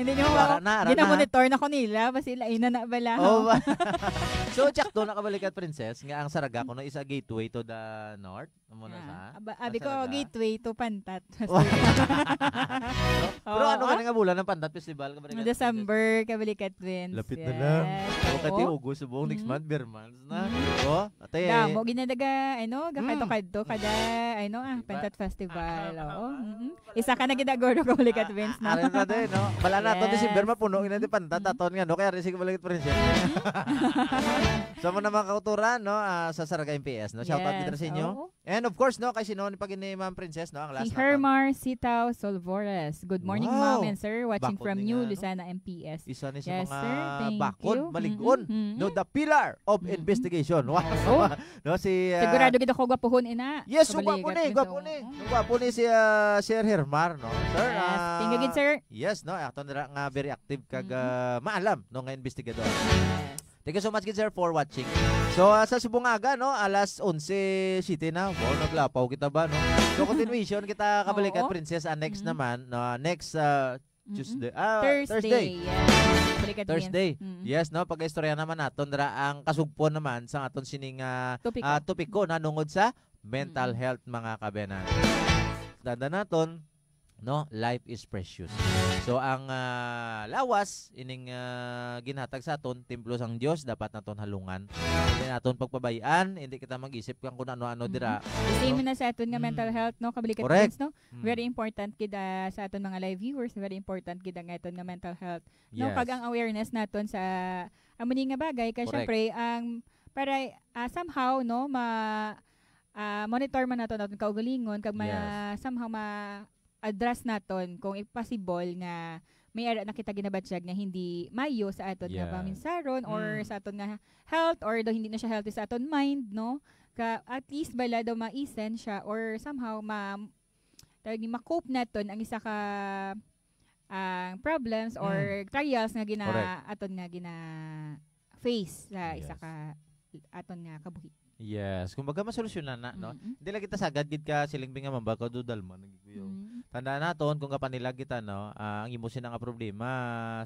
Hindi niyo ako gina-monitor na ko nila basi ila na bala. So tsakto na kabalikat Princess nga ang Saraga ko no is a gateway to the north. Muna sa. Abi ko gateway to Pantat. Pero ano ka nga bulan ng Pantat Festival? December, kabalikat Twins. Lapit na lang. Kati Ugo, subong next month, bear months na. Ate. Damo, ginadaga, gakadto kada, Pantat Festival. Isa ka na ginagoro kabalikat Twins na. Arin na din, no? Bala na ito, December, mapunoin na din Pantat, aton nga, no? Kaya rin sige kabalikat Princess. So, mo na mga kauturan, no? Sa Saraga MPS, no? Shoutout dito sa inyo. And of course, no, kasi noon pag ni Ma'am Princess, no, ang last si Hermar Sitaw Solvores. Good morning, Ma'am and Sir. Watching Bakod from New nga, Lucena MPS. Isa ni sa Yes, mga sir. Thank bakod, you. maligon. No, the pillar of investigation. Wow. No, si sigurado gid ako gwapohon ina. Yes, gwapo ni. Gwapo ni si Sir Hermar, no. Sir, thank you, good sir. Yes, no, ato na nga very active kag maalam no nga investigador. Yes. Thank you so much, sir, for watching. So, sa Subungaga, no, alas 11 city na. Wow, naglapaw kita ba, no? So, continuation, kita kabalikat, Princess. Next naman, no, next Tuesday. Thursday. Yes. Thursday. Yes, no, pag-istorya naman naton dira ang kasugpon naman sa aton sining topiko na nungod sa mental health, mga kabenan. Dada naton, no, life is precious. So ang lawas ining ginhatag sa aton templo sang Dios dapat naton halungan. Hindi naton pagpabayaan, hindi kita mag-isip kung ano-ano dira. Same na sa aton nga mental health, no, kabalikat friends, no. Very important kita sa aton mga live viewers, very important kita nga aton nga mental health. No, pag ang awareness naton sa amuni nga bagay kasi syempre ang para somehow no monitor man naton aton kaugalingon kag somehow address naton kung possible nga may ara na kita ginabatsyag nga hindi mayo sa aton nga paminsaron or sa aton nga health or do hindi na siya healthy sa aton mind, no, ka at least bala daw maisen siya or somehow ma-cope naton ang isa ka problems or trials nga aton nga gina face sa isa ka aton nga kabuhi. Yes, kumbaga masolusyonan na, no. Hindi lang kita sagad gid ka silingbing nga mambakaw dudal man nagiguyo. Tandaan naton kung kapanilag kita, no, ang imo nga problema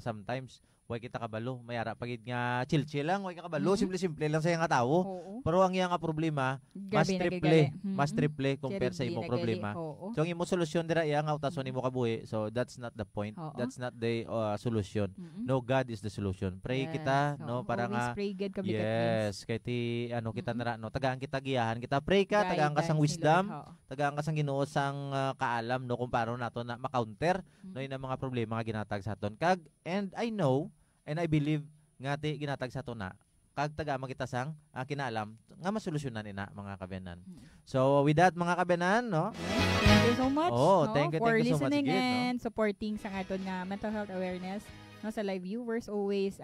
sometimes way kita kabalo, mayara pagid nga chill-chill lang, way ka kabalo, Mhm. simple-simple lang sa nga tawo. Oo. Pero ang iyang nga problema, mas Grabe, triple, nagagali. mas Mhm. triple compare sa Terribly imong nagali. problema. Oo. So ang imong solusyon dira iya nga utason nimo kabuhi. So that's not the point. Oo. That's not the solution. Mhm. No, God is the solution. Pray Yes. kita, no, Oo, para always nga pray God, kablikat yes, kay ti ano kita Mhm. nara no, tagaan kita giyahan, kita pray ka, tagaan ka sang wisdom, tagaan ka sang Ginoo sang kaalam no kung paano nato na ma-counter no Mhm. yung mga problema nga ginatag sa aton. Kag and I know and I believe nga ti ginatag sa aton na kag taga makita sang kinaalam nga masolusyonan ina mga kabenan. Mhm. So with that mga kabenan no. Thank you so much Oh, no, thank you for so much, listening Gid, no? and supporting sa aton nga mental health awareness no sa live viewers. Always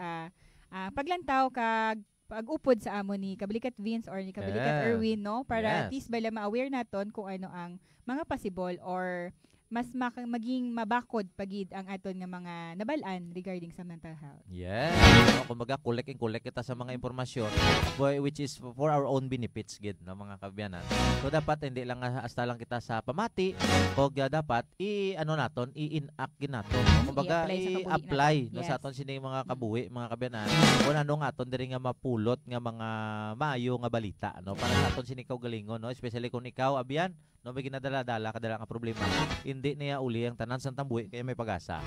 paglantaw kag pag-upod sa amo ni Kablikat Vince or ni Kablikat Yes. Erwin no para Yes. at least bala ma-aware naton kung ano ang mga possible or mas maging mabakod pagid ang aton nga mga nabalaan regarding sa mental health. Yes. No, kumbaga collect kita sa mga impormasyon which is for our own benefits gid no mga kabyanan. So dapat hindi lang hasta lang kita sa pamati o dapat ano naton i-enact naton. Kumbaga I-apply sa kabuhi i-apply naton. no Yes. sa aton sining mga kabuhi mga kabyanan. Kung ano nga aton diri nga mapulot nga mga maayo nga balita no para sa aton sining kaugalingon no especially kung ikaw abyan no may ginadala-dala kadala nga problema hindi niya uli ang tanan sa tambuhi kaya may pag-asa.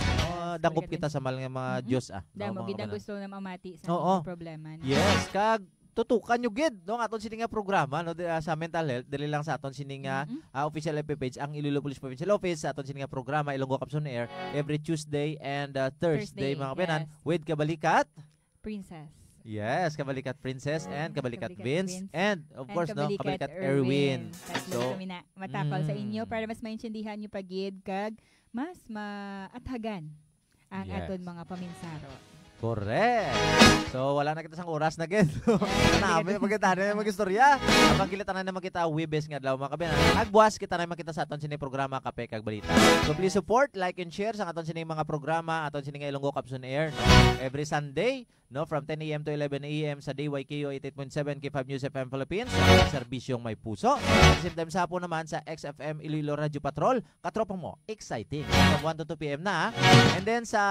Dangop kita sa mal nga mga Mhm. Dios Damo mga gid ang kabyanan. gusto na mamati sa Oo. mga problema. Yes, kag tutukan nyo gid no aton sining nga programa no sa mental health dili lang sa aton sining nga Mhm. official FB page ang Iloilo Police Provincial Office sa aton sining nga programa Ilonggo Caps on Air every Tuesday and Thursday mga kabayan yes. with Kabalikat. Princess. Yes, Kabalikat Princess and Kabalikat Kabalikat Vince Vince. and of And course no Kabalikat Erwin. Tatlo So, kami na matakal sa inyo mm. para mas maintindihan nyo pagid kag mas maathagan ang Yes. aton mga paminsaro. Correct. So wala na kita sang oras na gid. Nami magkita na magistorya. Kapag kilita na makita Webes nga adlaw mga kabayan. Agbuas kita na makita sa aton sining programa Kape kag Balita. So please support, like and share sa aton sining mga programa, aton sining Ilonggo Caps on Air no? Every Sunday no from 10 AM to 11 AM sa DYKO 88.7 K5 News FM Philippines sa serbisyong may puso. At the same time sa hapon naman sa XFM Iloilo Radio Patrol. Katropa mo, exciting. From 1 to 2 PM na. And then sa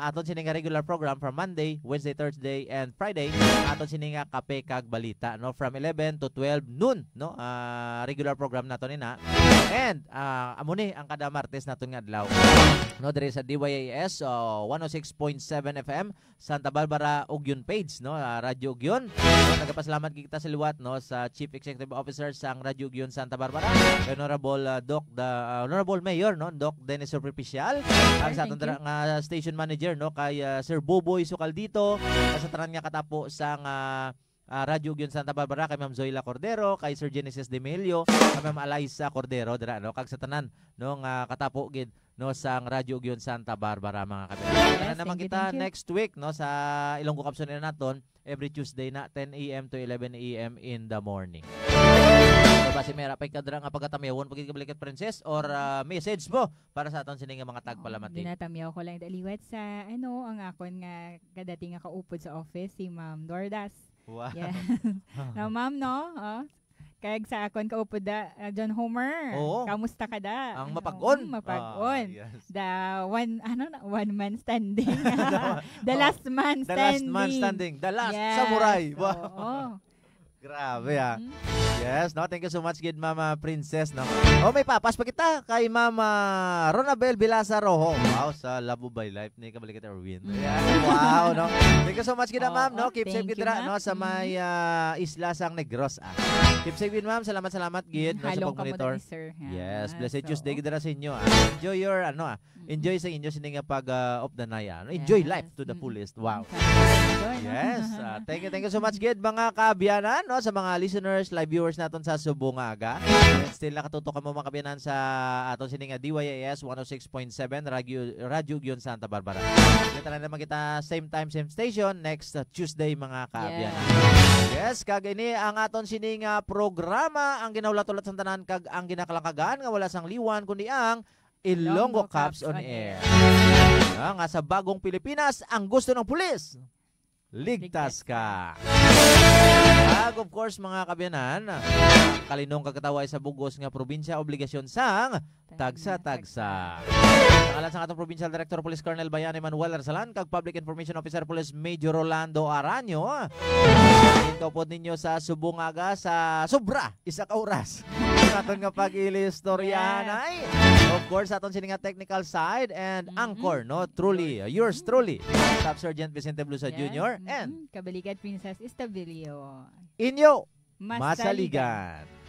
aton sining regular program from Monday, Wednesday, Thursday, and Friday. Aton sining Kape kag Balita no from 11 to 12 noon no regular program nato nina. And amo ni ang kada Martes naton nga adlaw. No diri sa DYAS 106.7 FM Santa Barbara Ugyon page no Radyo Ugyon. So, nagapasalamat kita sa liwat no sa Chief Executive Officer sang Radyo Ugyon Santa Barbara, Honorable Honorable Mayor no Doc Dennis Superficial, ang sa aton Thank you. nga station manager no kay Sir Boboy Sukaldito, sa tanan nga katapo sang Radyo Ugyon Santa Barbara kay Ma'am Zoila Cordero, kay Sir Genesis Demelio, kay Ma'am Alaisa Cordero dira no kag sa tanan no nga katapo gid no sang Radyo Ugyon Santa Barbara mga kapatid. Yes, Naman thank you, kita thank you. next week no sa Ilonggo Caps on Air naton every Tuesday na 10 AM to 11 AM in the morning. So base mera pa kadra nga pagkatamyawon pagid Kabalikat Princess or message mo para sa aton sining nga mga tagpalamati. Dinatamyaw ko lang daliwat sa ang akon nga kadating nga kaupod sa office si Ma'am Dordas. Wow. Yeah. Na ma'am no, kag sa akon kaupod da John Homer. Oo. Kamusta ka da? Ang mapag-on. Mapag-on. Yes. The one man standing. The last man The standing. last man standing. The last Yes. samurai. Wow. Oo. Grabe Mhm. Yes, no, thank you so much kid Mama Princess no. Oh, may papas pa kita kay Mama Ronabel Bilasa Rojo. Wow, sa Labo by Life ni Kabalikat Erwin. Yeah, wow, no. Thank you so much kid Ma'am, no. Keep safe thank kid you, no ma'am. sa may Isla Sang Negros. Keep safe kid Ma'am. Salamat gid no sa Halong pag-monitor. ka mo ni sir. Yes, Ah, blessed so, Tuesday gid ra sa inyo. Enjoy your enjoy sa inyo sining pag of the night. Enjoy Yes. life to the fullest. Wow. Okay. Yes. Thank you so much, Gid, mga kabiyanan, no, sa mga listeners, live viewers naton sa Subong Aga. Still nakatutok ka mo mga kabiyanan sa aton sining DYAS 106.7 Radyo Ugyon Santa Barbara. Kita na naman kita same time, same station next Tuesday mga kabiyanan. Yes, kag ini ang aton sining programa ang ginaulat-ulat sa tanan kag ang ginakalakagan nga wala sang liwan kundi ang Ilonggo Caps on Air. Nga sa bagong Pilipinas ang gusto ng pulis. ligtas ka. Ag of course mga kabyanan, kalinong kagkataway sa bugos nga probinsya obligasyon sang tagsa-tagsa. Pangalan sa atong Provincial Director Police Colonel Bayani Manuel Arsalan kag Public Information Officer Police Major Rolando Aranyo. Ikaw po ninyo sa Subungaga sa sobra isa ka oras. Aton nga pag-ilistoryahan ay of course aton sini nga technical side and anchor no truly yours truly Staff Sergeant Vicente Blusa Jr. and Kabalikat Princess Estabilio. inyo Masaligan. Masaligan.